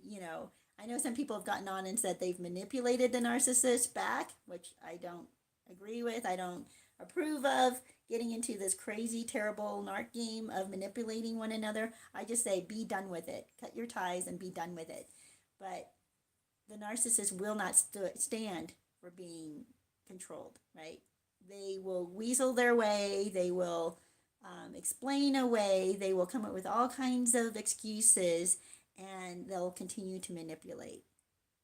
You know, I know some people have gotten on and said they've manipulated the narcissist back, which I don't agree with. I don't approve of getting into this crazy, terrible narc game of manipulating one another. I just say be done with it. Cut your ties and be done with it. But the narcissist will not stand for being controlled, right? They will weasel their way. They will explain away. They will come up with all kinds of excuses and they'll continue to manipulate,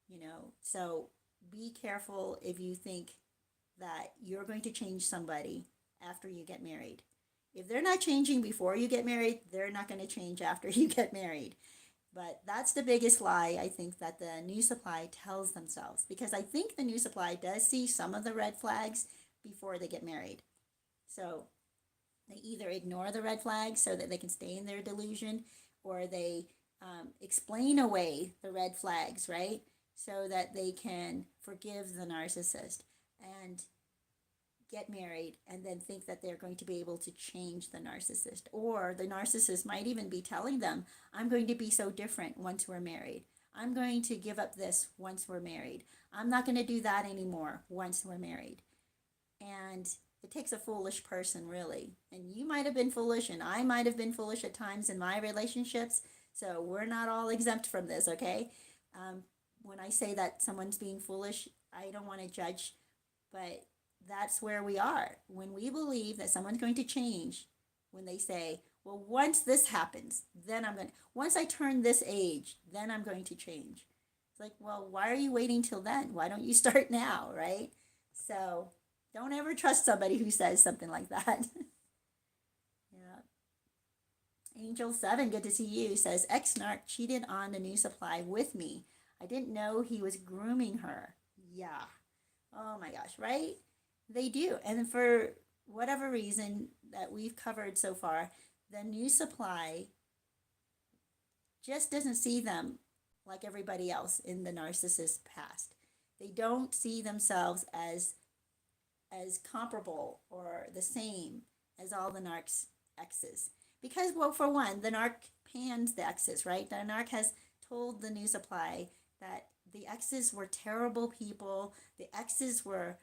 you know. So be careful if you think that you're going to change somebody after you get married. If they're not changing before you get married, they're not going to change after you get married. But that's the biggest lie I think that the new supply tells themselves, because I think the new supply does see some of the red flags before they get married. So they either ignore the red flags so that they can stay in their delusion, or they explain away the red flags, right? So that they can forgive the narcissist and get married and then think that they're going to be able to change the narcissist. Or the narcissist might even be telling them, I'm going to be so different once we're married. I'm going to give up this once we're married. I'm not going to do that anymore once we're married. And it takes a foolish person, really. And you might have been foolish, and I might have been foolish at times in my relationships. So we're not all exempt from this, okay? When I say that someone's being foolish, I don't want to judge, but that's where we are. When we believe that someone's going to change, when they say, well, once this happens, then once I turn this age, then I'm going to change. It's like, well, why are you waiting till then? Why don't you start now, right? So don't ever trust somebody who says something like that. Yeah. Angel 7, good to see you, says, ex-narc cheated on the new supply with me. I didn't know he was grooming her. Yeah. Oh my gosh, right? They do. And for whatever reason that we've covered so far, the new supply just doesn't see them like everybody else in the narcissist past. They don't see themselves as comparable or the same as all the narc's exes. Because, well, for one, the narc pans the exes, right? The narc has told the new supply that the exes were terrible people. The exes were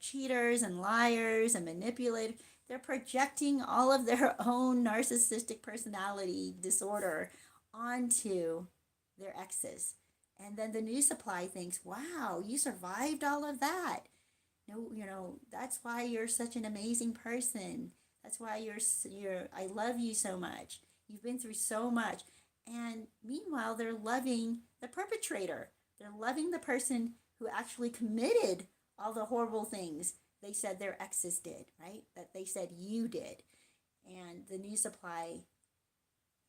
cheaters and liars and manipulators. They're projecting all of their own narcissistic personality disorder onto their exes. And then the new supply thinks, wow, you survived all of that. No, you know, that's why you're such an amazing person. That's why I love you so much. You've been through so much. And meanwhile, they're loving the perpetrator. They're loving the person who actually committed all the horrible things they said their exes did, right? That they said you did. And the new supply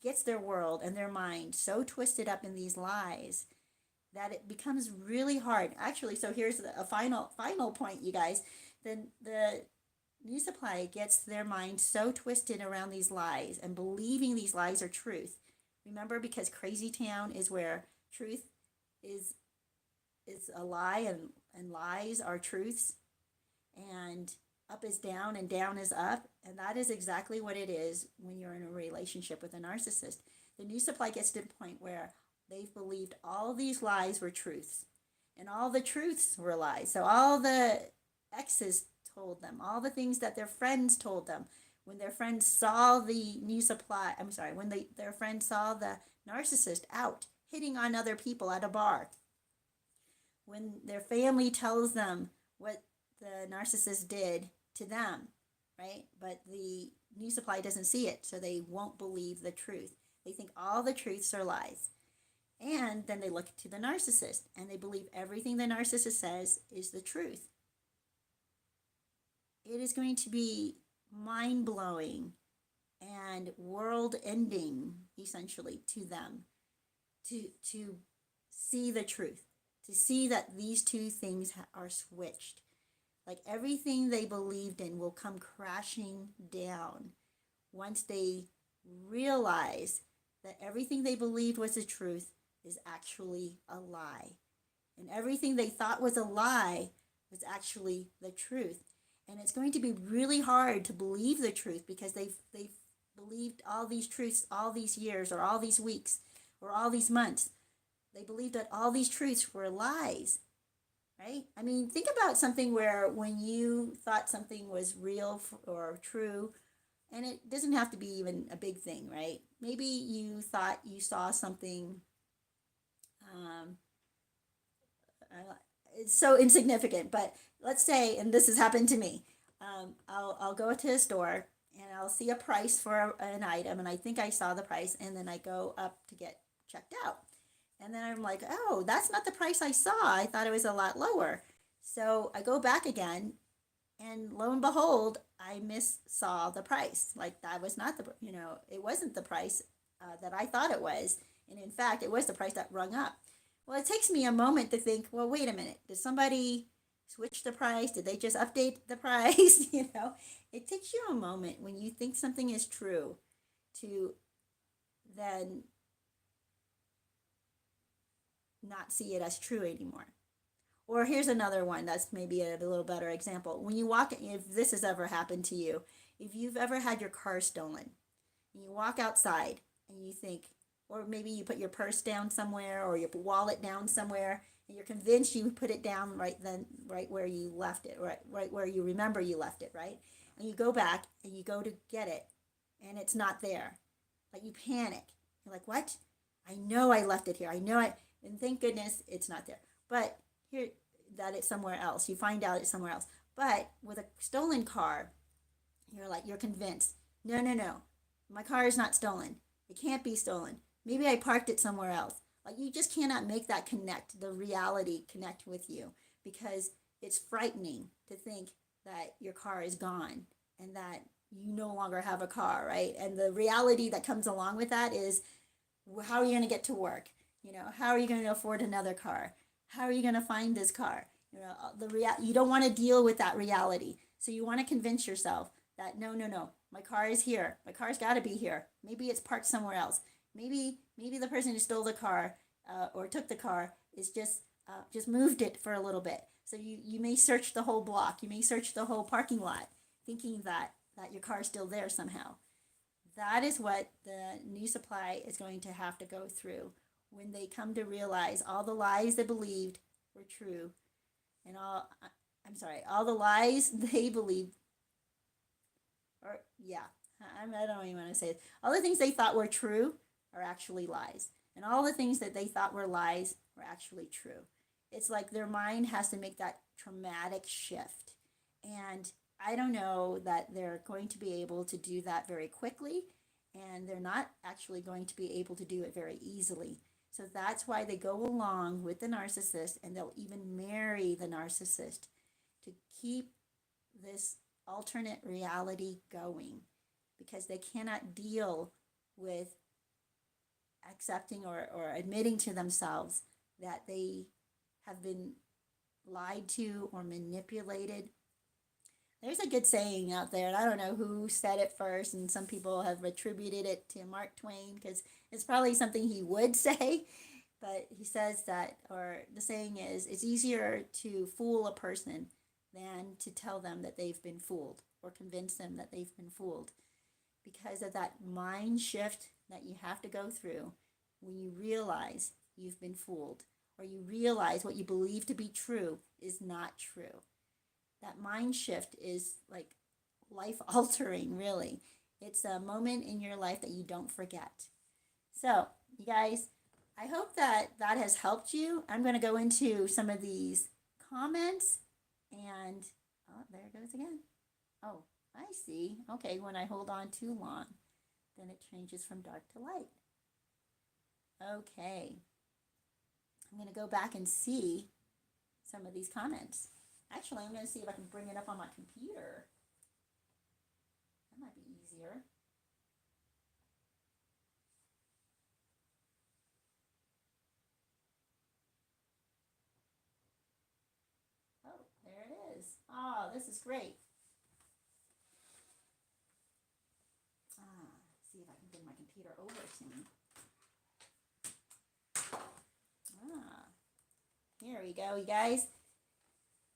gets their world and their mind so twisted up in these lies that it becomes really hard. Actually, so here's a final point, you guys. The new supply gets their mind so twisted around these lies and believing these lies are truth. Remember, because Crazytown is where truth is a lie and lies are truths, and up is down and down is up. And that is exactly what it is when you're in a relationship with a narcissist. The new supply gets to the point where they've believed all these lies were truths and all the truths were lies. So all the exes told them, all the things that their friends told them, when their friends saw the new supply, when their friends saw the narcissist out hitting on other people at a bar, when their family tells them what the narcissist did to them, right? But the new supply doesn't see it, so they won't believe the truth. They think all the truths are lies. And then they look to the narcissist and they believe everything the narcissist says is the truth. It is going to be mind-blowing and world ending, essentially, to them, to see the truth, to see that these two things are switched. Like everything they believed in will come crashing down once they realize that everything they believed was the truth is actually a lie. And everything they thought was a lie was actually the truth. And it's going to be really hard to believe the truth because they've believed all these truths all these years or all these weeks or all these months. They believed that all these truths were lies, right? I mean, think about something where when you thought something was real or true, and it doesn't have to be even a big thing, right? Maybe you thought you saw something, um, it's so insignificant, but let's say, and this has happened to me, I'll go to a store and I'll see a price for an item, and I think I saw the price, and then I go up to get checked out. And then I'm like, oh, that's not the price I saw. I thought it was a lot lower. So I go back again, and lo and behold, I missaw the price. Like that was not it wasn't the price that I thought it was. And in fact, it was the price that rung up. Well, it takes me a moment to think, well, wait a minute. Did somebody switch the price? Did they just update the price? It takes you a moment when you think something is true to then not see it as true anymore. Or here's another one that's maybe a little better example. When you walk, if this has ever happened to you, if you've ever had your car stolen, and you walk outside and you think, or maybe you put your purse down somewhere or your wallet down somewhere, and you're convinced you put it down right then, right where you left it, right where you remember you left it, right? And you go back and you go to get it, and it's not there. Like you panic. You're like, what? I know I left it here. I know it, and thank goodness it's not there. But here, that it's somewhere else. You find out it's somewhere else. But with a stolen car, you're convinced. No, no, no. My car is not stolen. It can't be stolen. Maybe I parked it somewhere else. Like you just cannot make that connect, the reality connect with you because it's frightening to think that your car is gone and that you no longer have a car, right? And the reality that comes along with that is how are you going to get to work? How are you going to afford another car? How are you going to find this car? You don't want to deal with that reality. So you want to convince yourself that no, no, no, my car is here. My car's got to be here. Maybe it's parked somewhere else. Maybe the person who stole the car or took the car is just moved it for a little bit. So you may search the whole block. You may search the whole parking lot, thinking that your car is still there somehow. That is what the new supply is going to have to go through when they come to realize all the lies they believed were true, and all the lies they believed, or yeah, I don't even want to say it. All the things they thought were true are actually lies, and all the things that they thought were lies were actually true. It's like their mind has to make that traumatic shift, and I don't know that they're going to be able to do that very quickly, and they're not actually going to be able to do it very easily. So that's why they go along with the narcissist and they'll even marry the narcissist to keep this alternate reality going because they cannot deal with accepting or admitting to themselves that they have been lied to or manipulated. There's a good saying out there, and I don't know who said it first, and some people have attributed it to Mark Twain because it's probably something he would say, but he says that, or the saying is, it's easier to fool a person than to tell them that they've been fooled or convince them that they've been fooled because of that mind shift that you have to go through when you realize you've been fooled or you realize what you believe to be true is not true. That mind shift is like life altering, really. It's a moment in your life that you don't forget. So, you guys, I hope that has helped you. I'm going to go into some of these comments and, oh, there it goes again. Oh, I see. Okay, when I hold on too long, then it changes from dark to light. Okay. I'm going to go back and see some of these comments. Actually, I'm going to see if I can bring it up on my computer. That might be easier. this is great. See if I can bring my computer over to me. Here we go, you guys.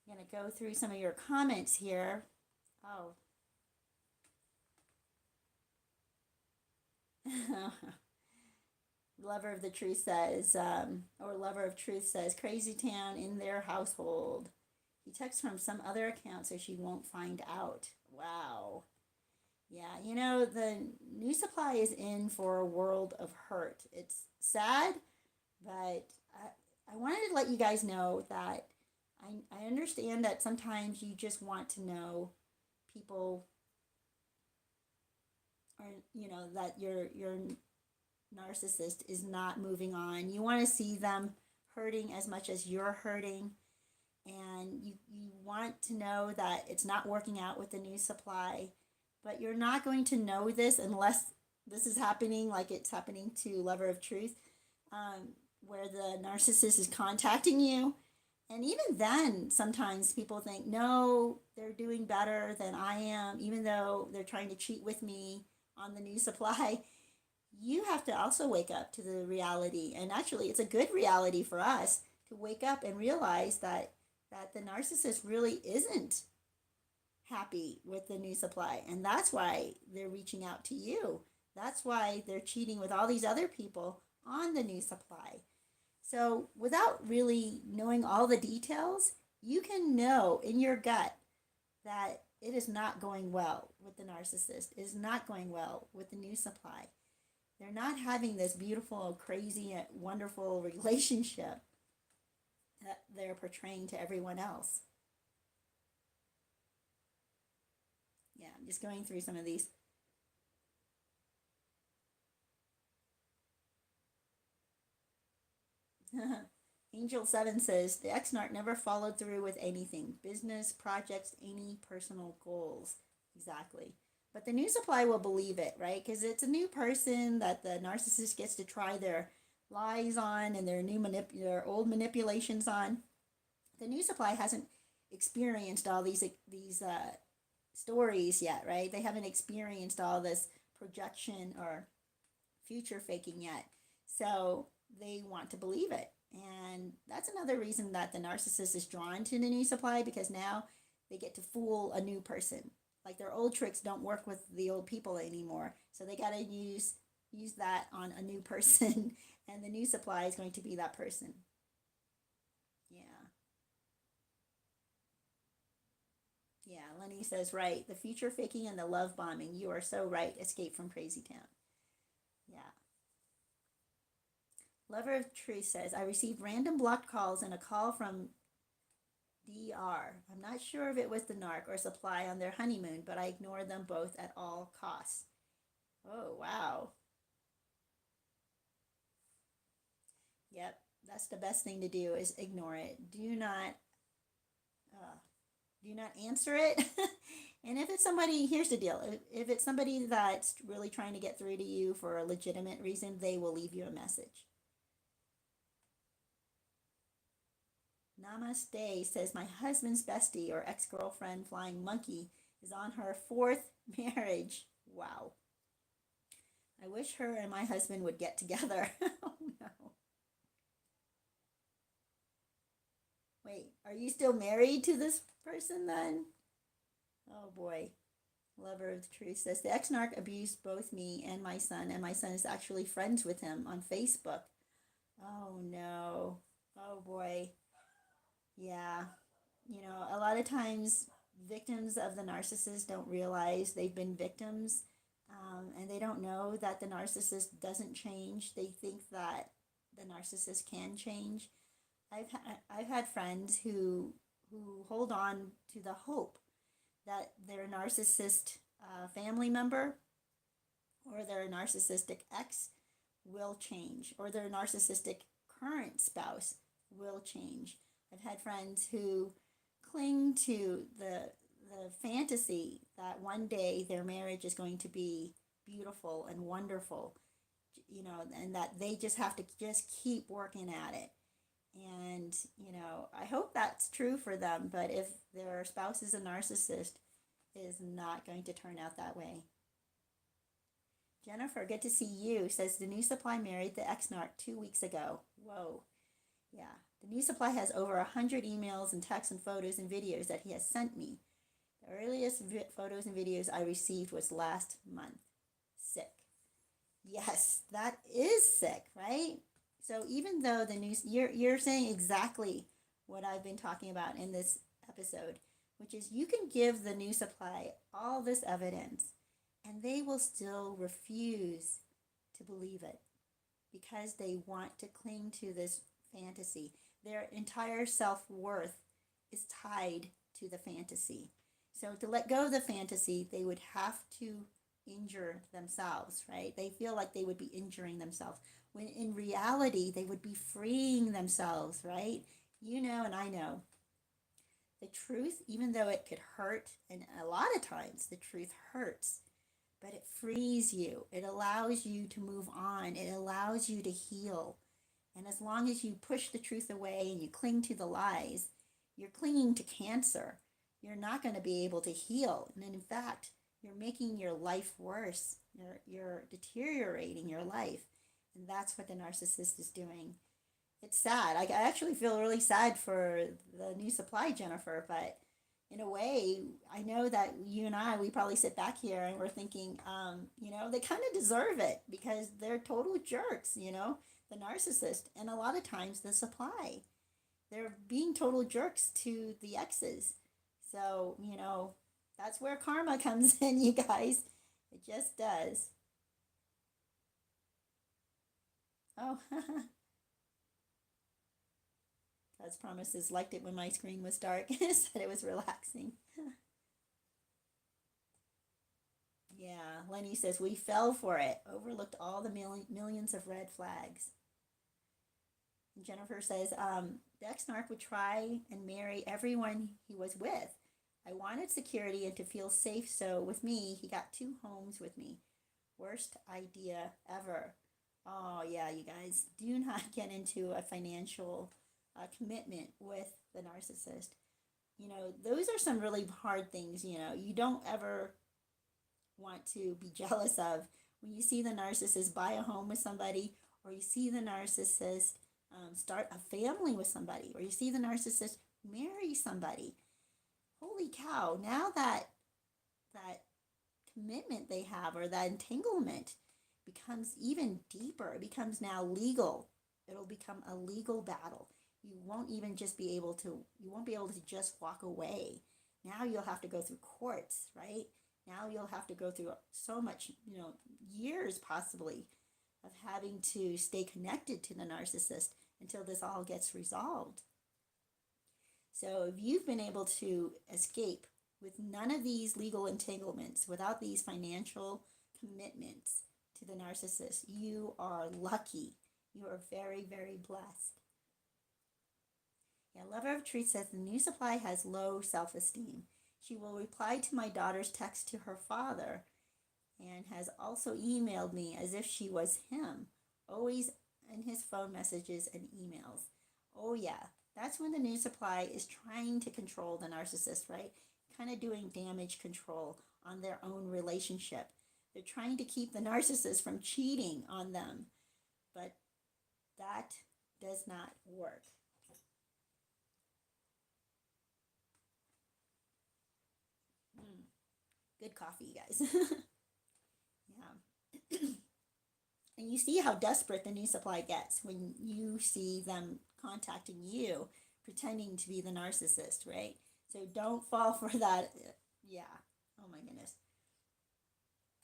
I'm going to go through some of your comments here. Oh. Lover of the Truth says, or Lover of Truth says, Crazytown in their household. He texts from some other account so she won't find out. Wow. Yeah, you know, the new supply is in for a world of hurt. It's sad, but I wanted to let you guys know that I understand that sometimes you just want to know people, or, you know, that your narcissist is not moving on. You want to see them hurting as much as you're hurting. And you want to know that it's not working out with the new supply. But you're not going to know this unless this is happening like it's happening to Lover of Truth, where the narcissist is contacting you. And even then, sometimes people think, no, they're doing better than I am, even though they're trying to cheat with me on the new supply. You have to also wake up to the reality. And actually, it's a good reality for us to wake up and realize that the narcissist really isn't happy with the new supply. And that's why they're reaching out to you. That's why they're cheating with all these other people on the new supply. So without really knowing all the details, you can know in your gut that it is not going well with the narcissist. It is not going well with the new supply. They're not having this beautiful, crazy, wonderful relationship that they're portraying to everyone else. Yeah, I'm just going through some of these. Angel 7 says, the ex-narc never followed through with anything. Business, projects, any personal goals. Exactly. But the new supply will believe it, right? Because it's a new person that the narcissist gets to try their lies on and their old manipulations on. The new supply hasn't experienced all these stories yet, right? They haven't experienced all this projection or future faking yet. So they want to believe it. And that's another reason that the narcissist is drawn to the new supply, because now they get to fool a new person. Like their old tricks don't work with the old people anymore. So they got to use that on a new person. And the new supply is going to be that person. Yeah. Yeah, Lenny says, right. The future faking and the love bombing. You are so right. Escape from Crazytown. Yeah. Lover of Truth says, I received random blocked calls and a call from DR. I'm not sure if it was the narc or supply on their honeymoon, but I ignored them both at all costs. Oh, wow. Yep, that's the best thing to do, is ignore it. Do not answer it. And if it's somebody, here's the deal. If it's somebody that's really trying to get through to you for a legitimate reason, they will leave you a message. Namaste says, my husband's bestie or ex-girlfriend flying monkey is on her 4th marriage. Wow. I wish her and my husband would get together. Oh no. Wait, are you still married to this person then? Oh boy. Lover of the Truth says, the ex-narc abused both me and my son is actually friends with him on Facebook. Oh no. Oh boy. Yeah. You know, a lot of times victims of the narcissist don't realize they've been victims, and they don't know that the narcissist doesn't change. They think that the narcissist can change. I've had friends who hold on to the hope that their narcissist family member or their narcissistic ex will change, or their narcissistic current spouse will change. I've had friends who cling to the fantasy that one day their marriage is going to be beautiful and wonderful, you know, and that they just have to just keep working at it. And, I hope that's true for them. But if their spouse is a narcissist, it is not going to turn out that way. Jennifer, good to see you, says the new supply married the ex-narc 2 weeks ago. Whoa. Yeah. The new supply has over 100 emails and texts and photos and videos that he has sent me. The earliest photos and videos I received was last month. Sick. Yes, that is sick, right? So even though the news, you're saying exactly what I've been talking about in this episode, which is you can give the new supply all this evidence and they will still refuse to believe it because they want to cling to this fantasy. Their entire self-worth is tied to the fantasy. So to let go of the fantasy, they would have to injure themselves, right? They feel like they would be injuring themselves when in reality they would be freeing themselves, right? You know, and I know the truth, even though it could hurt, and a lot of times the truth hurts, but it frees you. It allows you to move on. It allows you to heal. And as long as you push the truth away and you cling to the lies, you're clinging to cancer. You're not going to be able to heal. And in fact, you're making your life worse. You're deteriorating your life. And that's what the narcissist is doing. It's sad. I actually feel really sad for the new supply, Jennifer, but in a way, I know that you and I, we probably sit back here and we're thinking, they kind of deserve it because they're total jerks, the narcissist. And a lot of times the supply, they're being total jerks to the exes. So, that's where karma comes in, you guys. It just does. Oh, God's promises liked it when my screen was dark. Said it was relaxing. Yeah, Lenny says, we fell for it. Overlooked all the millions of red flags. And Jennifer says, the ex-narc would try and marry everyone he was with. I wanted security and to feel safe, so with me, he got 2 homes with me. Worst idea ever. Oh, yeah, you guys, do not get into a financial commitment with the narcissist. Those are some really hard things, you don't ever want to be jealous of when you see the narcissist buy a home with somebody, or you see the narcissist start a family with somebody, or you see the narcissist marry somebody. Holy cow, now that commitment they have, or that entanglement, becomes even deeper. It becomes now legal. It'll become a legal battle. You won't be able to just walk away. Now you'll have to go through courts, right? Now you'll have to go through so much, years possibly, of having to stay connected to the narcissist until this all gets resolved. So if you've been able to escape with none of these legal entanglements, without these financial commitments to the narcissist, you are lucky. You are very, very blessed. Yeah, Lover of Truth says the new supply has low self-esteem. She will reply to my daughter's text to her father and has also emailed me as if she was him, always in his phone messages and emails. Oh yeah, that's when the new supply is trying to control the narcissist, right? Kind of doing damage control on their own relationship. They're trying to keep the narcissist from cheating on them, but that does not work. Good coffee, you guys. Yeah. And you see how desperate the new supply gets when you see them contacting you, pretending to be the narcissist, right? So don't fall for that. Yeah. Oh my goodness.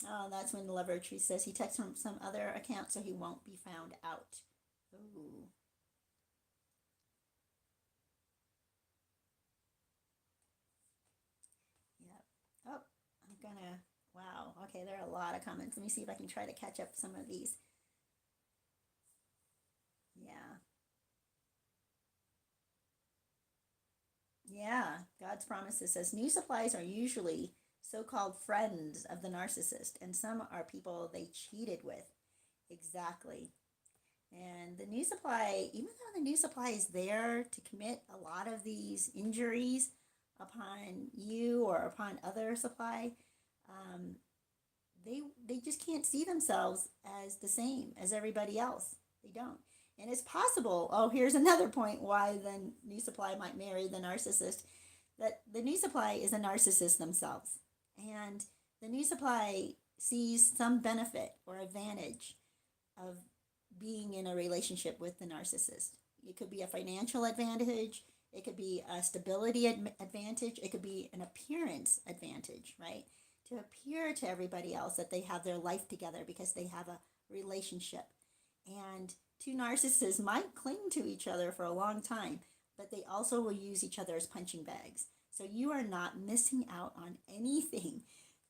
Oh, that's when the Lover Tree says he texts from some other account so he won't be found out. Ooh. Yep. Oh, I'm gonna. Wow. Okay, there are a lot of comments. Let me see if I can try to catch up some of these. Yeah. Yeah. God's promises says new supplies are usually so-called friends of the narcissist, and some are people they cheated with. Exactly. And the new supply, even though the new supply is there to commit a lot of these injuries upon you or upon other supply, um, they just can't see themselves as the same as everybody else. They don't. And it's possible. Oh, here's another point why the new supply might marry the narcissist. That the new supply is a narcissist themselves, and the new supply sees some benefit or advantage of being in a relationship with the narcissist. It could be a financial advantage, it could be a stability advantage, it could be an appearance advantage, right? To appear to everybody else that they have their life together because they have a relationship. And two narcissists might cling to each other for a long time, but they also will use each other as punching bags. So you are not missing out on anything.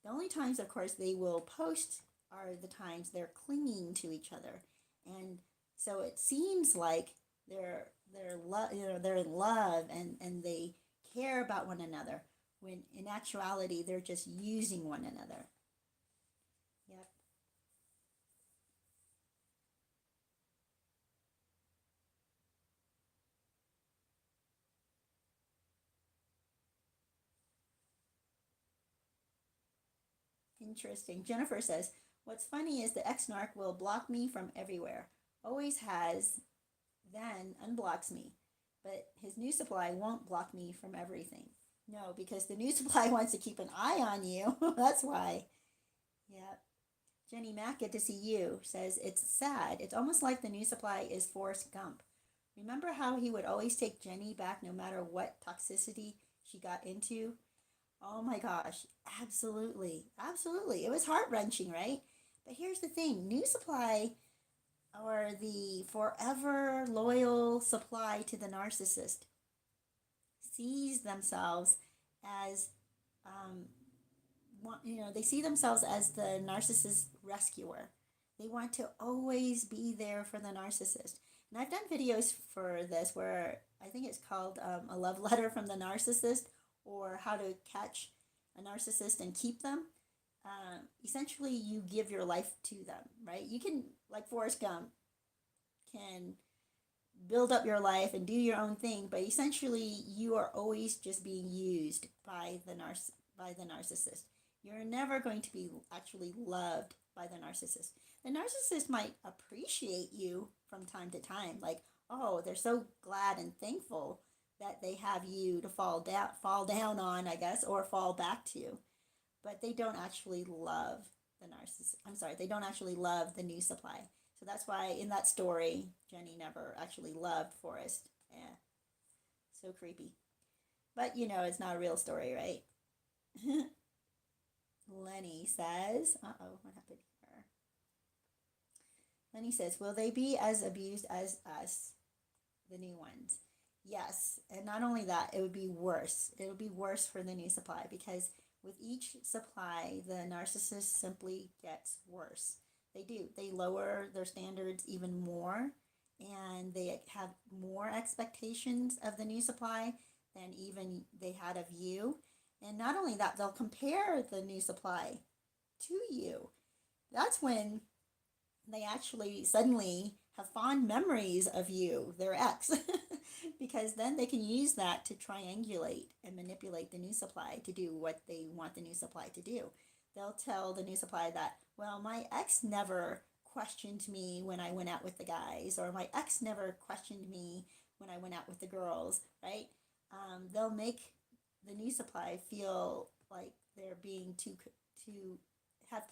The only times, of course, they will post are the times they're clinging to each other, and so it seems like they're in love and they care about one another, when in actuality they're just using one another. Yep. Interesting. Jennifer says, what's funny is the ex-narc will block me from everywhere. Always has, then unblocks me. But his new supply won't block me from everything. No, because the new supply wants to keep an eye on you. That's why. Yep. Jenny Mack, good to see you, says it's sad. It's almost like the new supply is Forrest Gump. Remember how he would always take Jenny back no matter what toxicity she got into? Oh my gosh, absolutely. Absolutely. It was heart wrenching, right? But here's the thing, new supply, or the forever loyal supply to the narcissist, sees themselves as um, they see themselves as the narcissist rescuer. They want to always be there for the narcissist. And I've done videos for this where I think it's called a love letter from the narcissist, or how to catch a narcissist and keep them. Essentially, you give your life to them, right? You can, like Forrest Gump, can build up your life and do your own thing, but essentially you are always just being used by the narcissist. You're never going to be actually loved by the narcissist. The narcissist might appreciate you from time to time, like, oh, they're so glad and thankful that they have you to fall down on, I guess, or fall back to. But they don't actually love the narcissist. I'm sorry, they don't actually love the new supply. So that's why in that story, Jenny never actually loved Forrest. Yeah, so creepy. But it's not a real story, right? Lenny says, uh oh, what happened here? Lenny says, will they be as abused as us, the new ones? Yes, and not only that, it would be worse. It would be worse for the new supply, because with each supply, the narcissist simply gets worse. They do. They lower their standards even more, and they have more expectations of the new supply than even they had of you. And not only that, they'll compare the new supply to you. That's when they actually suddenly have fond memories of you, their ex, because then they can use that to triangulate and manipulate the new supply to do what they want the new supply to do. They'll tell the new supply that, well, my ex never questioned me when I went out with the guys, or my ex never questioned me when I went out with the girls, right? They'll make the new supply feel like they're being too have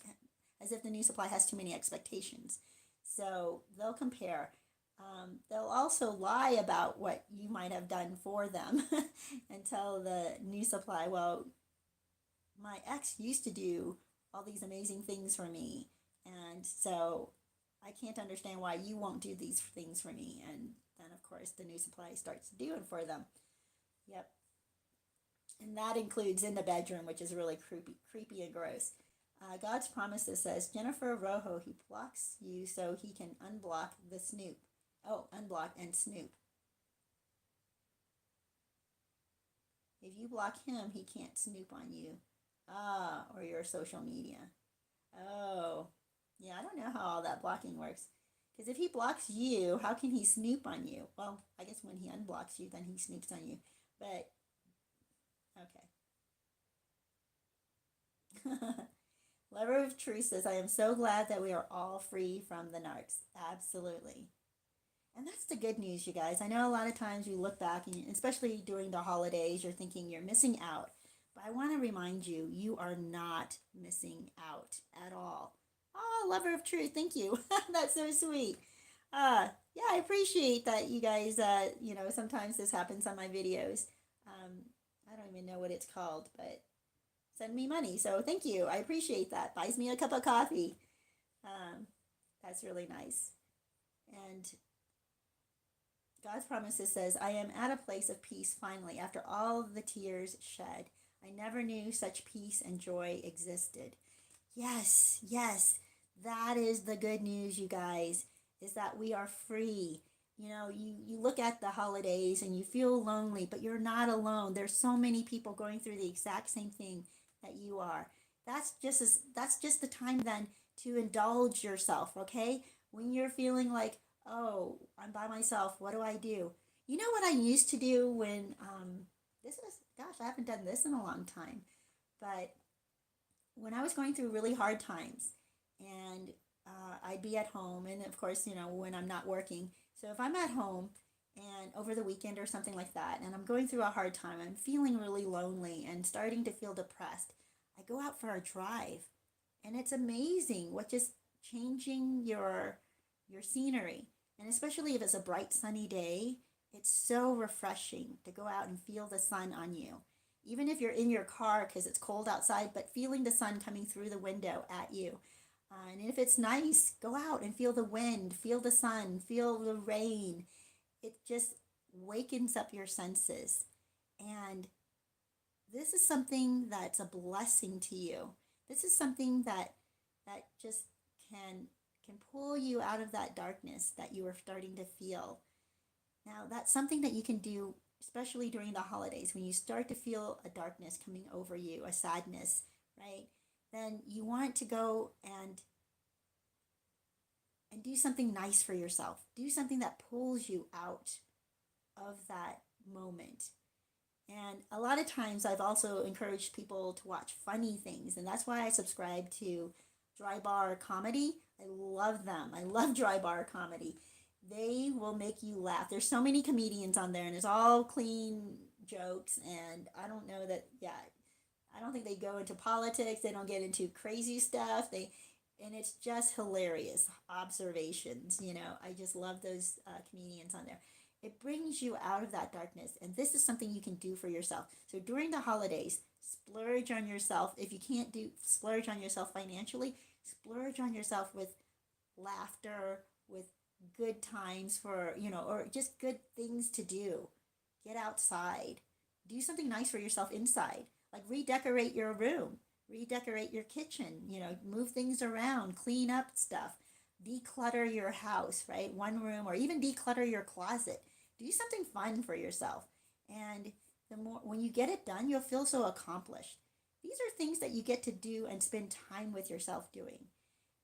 as if the new supply has too many expectations. So they'll compare. They'll also lie about what you might have done for them and tell the new supply, well, my ex used to do all these amazing things for me. And so I can't understand why you won't do these things for me. And then, of course, the new supply starts to do it for them. Yep. And that includes in the bedroom, which is really creepy and gross. God's Promises says, Jennifer Rojo, he blocks you so he can unblock the snoop. Oh, unblock and snoop. If you block him, he can't snoop on you. Ah, or your social media. Oh, yeah, I don't know how all that blocking works. Because if he blocks you, how can he snoop on you? Well, I guess when he unblocks you, then he snoops on you. But, okay. Lover of Truth says, I am so glad that we are all free from the narcs. Absolutely. And that's the good news, you guys. I know a lot of times you look back, and especially during the holidays, you're thinking you're missing out. But I want to remind you, you are not missing out at all. Oh, lover of truth, thank you. That's so sweet. Yeah, I appreciate that you guys. Sometimes this happens on my videos. I don't even know what it's called, but send me money. So thank you. I appreciate that. Buys me a cup of coffee. Um, that's really nice. And God's promises says, I am at a place of peace finally after all the tears shed. I never knew such peace and joy existed. Yes, yes, that is the good news, you guys, is that we are free. You look at the holidays and you feel lonely, but you're not alone. There's so many people going through the exact same thing that you are. That's just the time then to indulge yourself, okay? When you're feeling like, oh, I'm by myself, what do I do? You know what I used to do when this is gosh, I haven't done this in a long time, but when I was going through really hard times, and I'd be at home, and of course, when I'm not working. So if I'm at home and over the weekend or something like that, and I'm going through a hard time, I'm feeling really lonely and starting to feel depressed, I go out for a drive, and it's amazing what just changing your scenery, and especially if it's a bright sunny day, it's so refreshing to go out and feel the sun on you, even if you're in your car because it's cold outside, but feeling the sun coming through the window at you. And if it's nice, go out and feel the wind, feel the sun, feel the rain. It just wakens up your senses. And this is something that's a blessing to you. This is something that just can pull you out of that darkness that you are starting to feel. Now, that's something that you can do, especially during the holidays, when you start to feel a darkness coming over you, a sadness, right? Then you want to go and do something nice for yourself. Do something that pulls you out of that moment. And a lot of times I've also encouraged people to watch funny things, and that's why I subscribe to Dry Bar Comedy. I love them. I love Dry Bar Comedy. They will make you laugh. There's so many comedians on there, and it's all clean jokes. And I don't know that, yeah, I don't think they go into politics. They don't get into crazy stuff. And it's just hilarious observations. I just love those comedians on there. It brings you out of that darkness, and this is something you can do for yourself. So during the holidays, splurge on yourself. If you can't do splurge on yourself financially, splurge on yourself with laughter, with good times or just good things to do. Get outside. Do something nice for yourself inside. Like redecorate your room, redecorate your kitchen, move things around, clean up stuff, declutter your house, right? One room, or even declutter your closet. Do something fun for yourself. And the more when you get it done, you'll feel so accomplished. These are things that you get to do and spend time with yourself doing.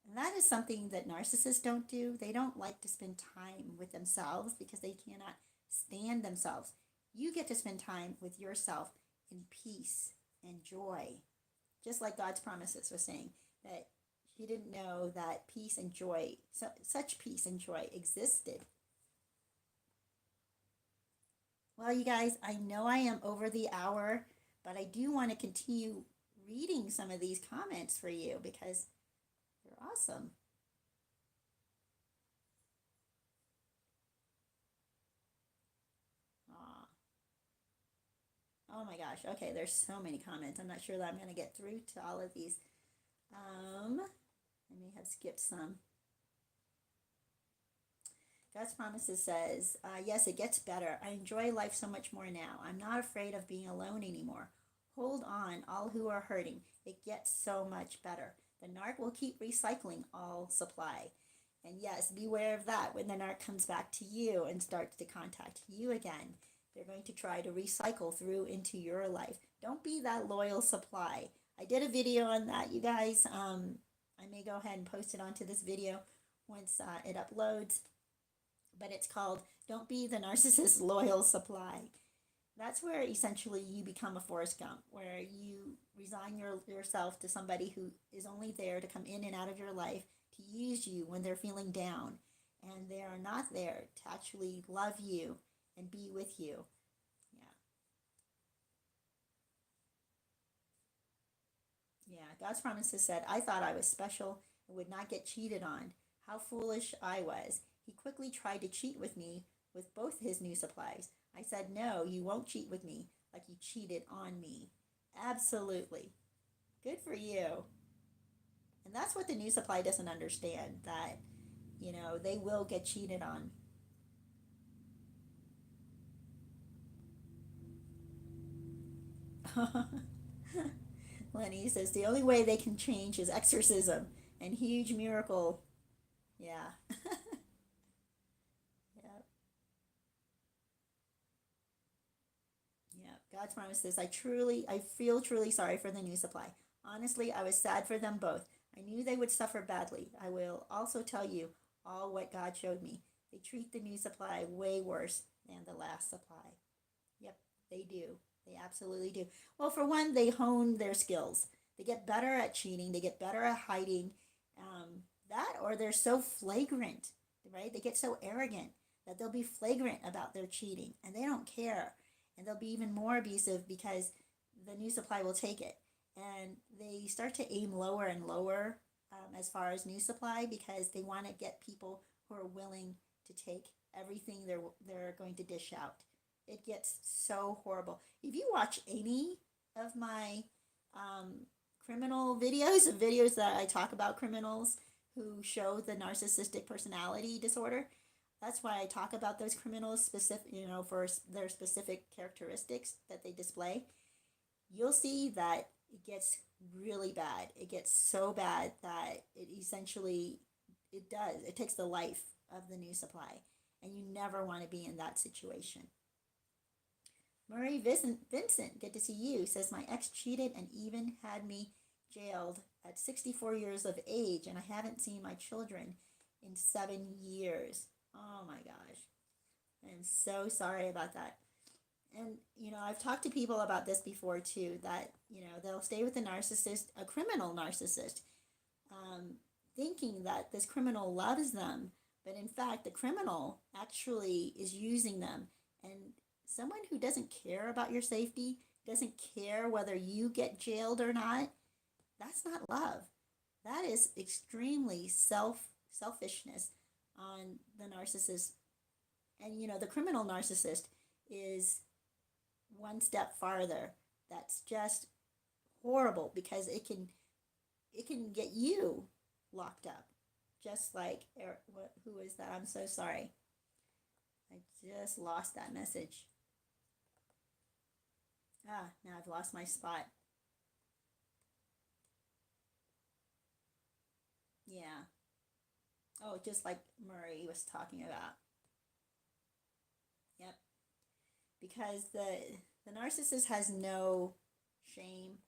And that is something that narcissists don't do. They don't like to spend time with themselves because they cannot stand themselves. You get to spend time with yourself in peace and joy. Just like God's promises were saying that he didn't know that peace and joy, such peace and joy existed. Well, you guys, I know I am over the hour, but I do want to continue reading some of these comments for you because they're awesome. Aw. Oh my gosh. Okay, there's so many comments. I'm not sure that I'm going to get through to all of these. I may have skipped some. God's Promises says, yes, it gets better. I enjoy life so much more now. I'm not afraid of being alone anymore. Hold on, all who are hurting. It gets so much better. The narc will keep recycling all supply. And yes, beware of that when the narc comes back to you and starts to contact you again. They're going to try to recycle through into your life. Don't be that loyal supply. I did a video on that, you guys. I may go ahead and post it onto this video once it uploads. But it's called Don't Be the Narcissist's Loyal Supply. That's where essentially you become a Forrest Gump, where you resign yourself to somebody who is only there to come in and out of your life to use you when they're feeling down. And they are not there to actually love you and be with you. Yeah. Yeah. God's promises said, I thought I was special and would not get cheated on. How foolish I was. He quickly tried to cheat with me with both his new supplies. I said, no, you won't cheat with me like you cheated on me. Absolutely. Good for you. And that's what the new supply doesn't understand, that, they will get cheated on. Lenny says the only way they can change is exorcism and huge miracle. Yeah. Yeah. Yeah. God's promises. I feel truly sorry for the new supply. Honestly, I was sad for them both. I knew they would suffer badly. I will also tell you all what God showed me. They treat the new supply way worse than the last supply. Yep, they do. They absolutely do. Well, for one, they hone their skills. They get better at cheating. They get better at hiding. That, or they're so flagrant, right? They get so arrogant that they'll be flagrant about their cheating and they don't care. And they'll be even more abusive because the new supply will take it. And they start to aim lower and lower as far as new supply because they want to get people who are willing to take everything they're going to dish out. It gets so horrible. If you watch any of my criminal videos that I talk about criminals who show the narcissistic personality disorder, that's why I talk about those criminals specific, for their specific characteristics that they display. You'll see that it gets really bad. It gets so bad that it takes the life of the new supply, and you never want to be in that situation. Murray Vincent, good to see you, says my ex cheated and even had me jailed at 64 years of age, and I haven't seen my children in 7 years. Oh my gosh. I'm so sorry about that. And, I've talked to people about this before too, that, they'll stay with a criminal narcissist, thinking that this criminal loves them. But in fact, the criminal actually is using them. And someone who doesn't care about your safety, doesn't care whether you get jailed or not, that's not love. That is extremely selfishness on the narcissist. And the criminal narcissist is one step farther. That's just horrible because it can get you locked up. Just like who is that? I'm so sorry. I just lost that message. Now I've lost my spot. Yeah. Oh, just like Murray was talking about. Yep. Because the narcissist has no shame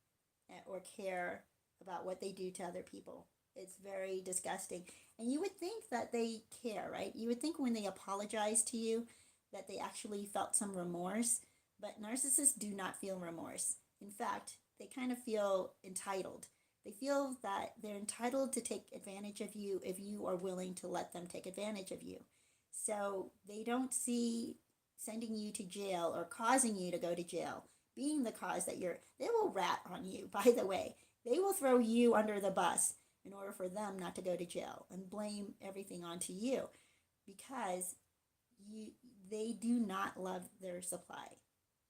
or care about what they do to other people. It's very disgusting. And you would think that they care, right? You would think when they apologize to you that they actually felt some remorse, but narcissists do not feel remorse. In fact, they kind of feel entitled. They feel that they're entitled to take advantage of you if you are willing to let them take advantage of you. So they don't see sending you to jail or causing you to go to jail being the cause they will rat on you, by the way. They will throw you under the bus in order for them not to go to jail and blame everything onto you because they do not love their supply.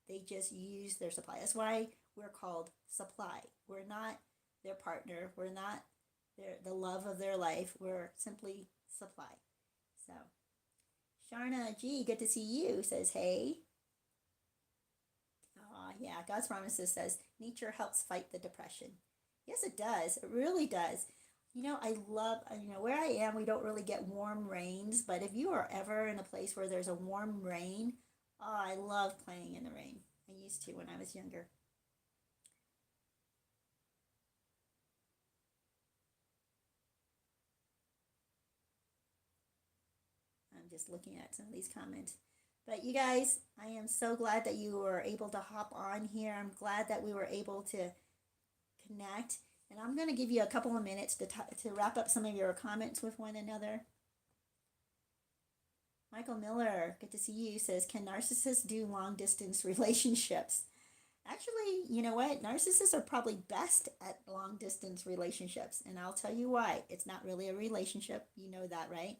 They just use their supply. That's why we're called supply. We're not their partner. We're not the love of their life. We're simply supply. So, Sharna G, good to see you, says, hey. Yeah, God's Promises says, nature helps fight the depression. Yes, it does. It really does. I love, where I am, we don't really get warm rains, but if you are ever in a place where there's a warm rain, oh, I love playing in the rain. I used to when I was younger. just looking at some of these comments. But you guys, I am so glad that you were able to hop on here. I'm glad that we were able to connect. And I'm going to give you a couple of minutes to wrap up some of your comments with one another. Michael Miller, good to see you, says, can narcissists do long distance relationships? Actually, you know what? Narcissists are probably best at long distance relationships. And I'll tell you why. It's not really a relationship. You know that, right?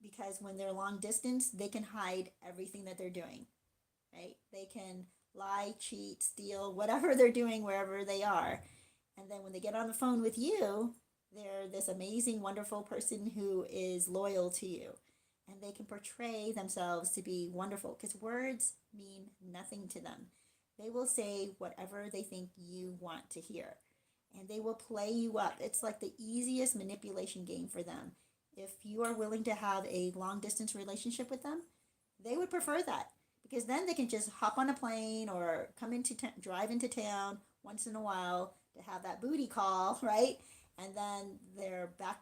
Because when they're long distance, they can hide everything that they're doing, right? They can lie, cheat, steal, whatever they're doing wherever they are. And then when they get on the phone with you, they're this amazing, wonderful person who is loyal to you. And they can portray themselves to be wonderful because words mean nothing to them. They will say whatever they think you want to hear. And they will play you up. It's like the easiest manipulation game for them. If you are willing to have a long distance relationship with them, they would prefer that. Because then they can just hop on a plane or drive into town once in a while to have that booty call, right? And then they're back,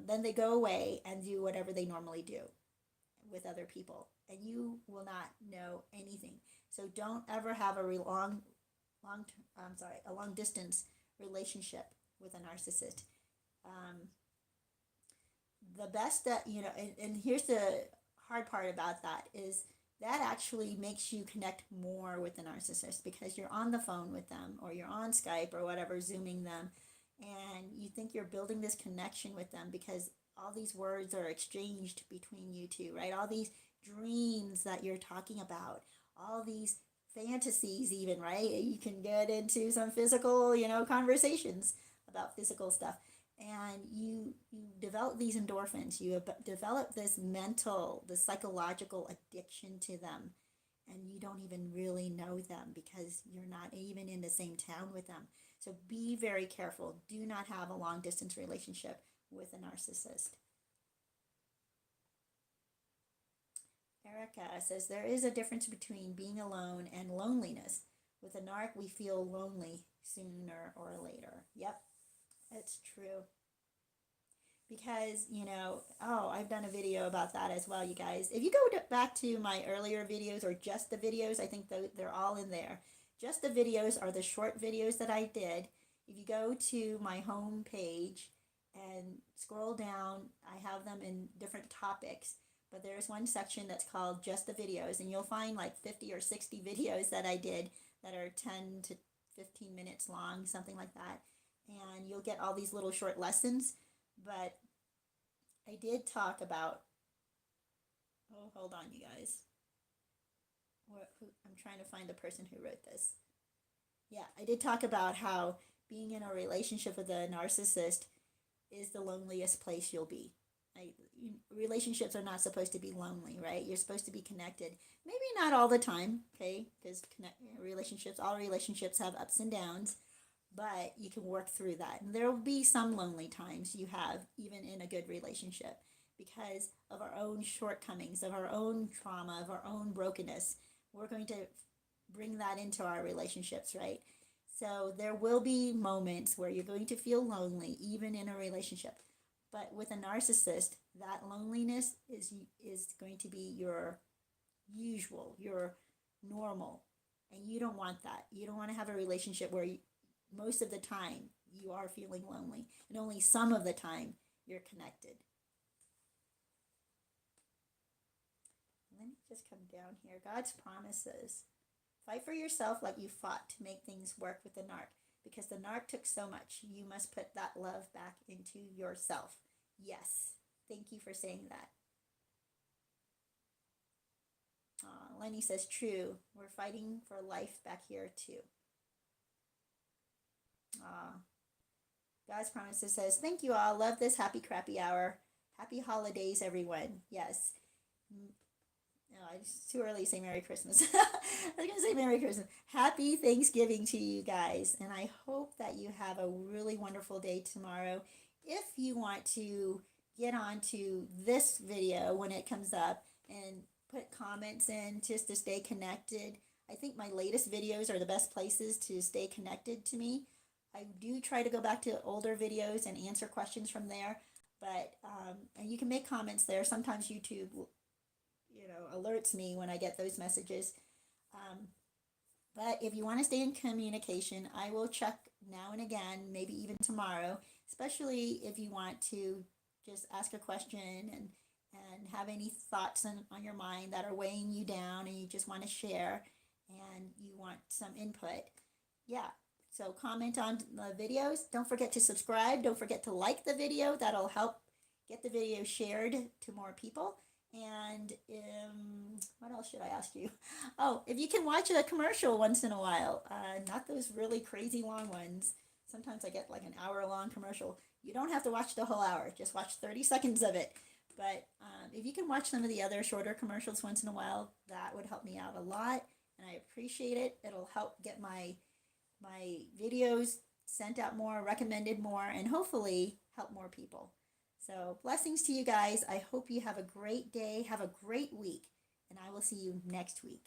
then they go away and do whatever they normally do with other people. And you will not know anything. So don't ever have a long distance relationship with a narcissist. The best that, and here's the hard part about that is that actually makes you connect more with the narcissist because you're on the phone with them or you're on Skype or whatever, Zooming them, and you think you're building this connection with them because all these words are exchanged between you two, right? All these dreams that you're talking about, all these fantasies even, right? You can get into some physical, conversations about physical stuff. And you develop these endorphins. You develop this psychological addiction to them. And you don't even really know them because you're not even in the same town with them. So be very careful. Do not have a long distance relationship with a narcissist. Erica says, there is a difference between being alone and loneliness. With a narc, we feel lonely sooner or later. Yep. It's true. Because, I've done a video about that as well, you guys. If you go back to my earlier videos or just the videos, I think they're all in there. Just the videos are the short videos that I did. If you go to my home page and scroll down, I have them in different topics. But there's one section that's called just the videos, and you'll find like 50 or 60 videos that I did that are 10 to 15 minutes long, something like that. And you'll get all these little short lessons. But I did talk about, hold on, you guys. I'm trying to find the person who wrote this. Yeah, I did talk about how being in a relationship with a narcissist is the loneliest place you'll be. Relationships are not supposed to be lonely, right? You're supposed to be connected. Maybe not all the time, okay? Because all relationships have ups and downs. But you can work through that. And there will be some lonely times you have, even in a good relationship, because of our own shortcomings, of our own trauma, of our own brokenness. We're going to bring that into our relationships, right? So there will be moments where you're going to feel lonely, even in a relationship. But with a narcissist, that loneliness is going to be your usual, your normal. And you don't want that. You don't want to have a relationship where most of the time you are feeling lonely and only some of the time you're connected. Let me just come down here. God's promises. Fight for yourself like you fought to make things work with the narc, because the narc took so much. You must put that love back into yourself. Yes. Thank you for saying that. Lenny says, true. We're fighting for life back here too. God's Promises says, thank you all. Love this happy crappy hour. Happy holidays, everyone. Yes. No, it's too early to say Merry Christmas. I was going to say Merry Christmas. Happy Thanksgiving to you guys. And I hope that you have a really wonderful day tomorrow. If you want to get onto this video when it comes up and put comments in just to stay connected, I think my latest videos are the best places to stay connected to me. I do try to go back to older videos and answer questions from there, But and you can make comments there. Sometimes YouTube, alerts me when I get those messages. Um, but if you want to stay in communication, I will check now and again, maybe even tomorrow, especially if you want to just ask a question and have any thoughts on your mind that are weighing you down and you just want to share and you want some input. Yeah. So comment on the videos. Don't forget to subscribe. Don't forget to like the video. That'll help get the video shared to more people. And what else should I ask you? Oh, if you can watch a commercial once in a while, not those really crazy long ones. Sometimes I get like an hour-long commercial. You don't have to watch the whole hour. Just watch 30 seconds of it. But if you can watch some of the other shorter commercials once in a while, that would help me out a lot. And I appreciate it. It'll help get my videos sent out more, recommended more, and hopefully help more people. So blessings to you guys. I hope you have a great day, have a great week, and I will see you next week.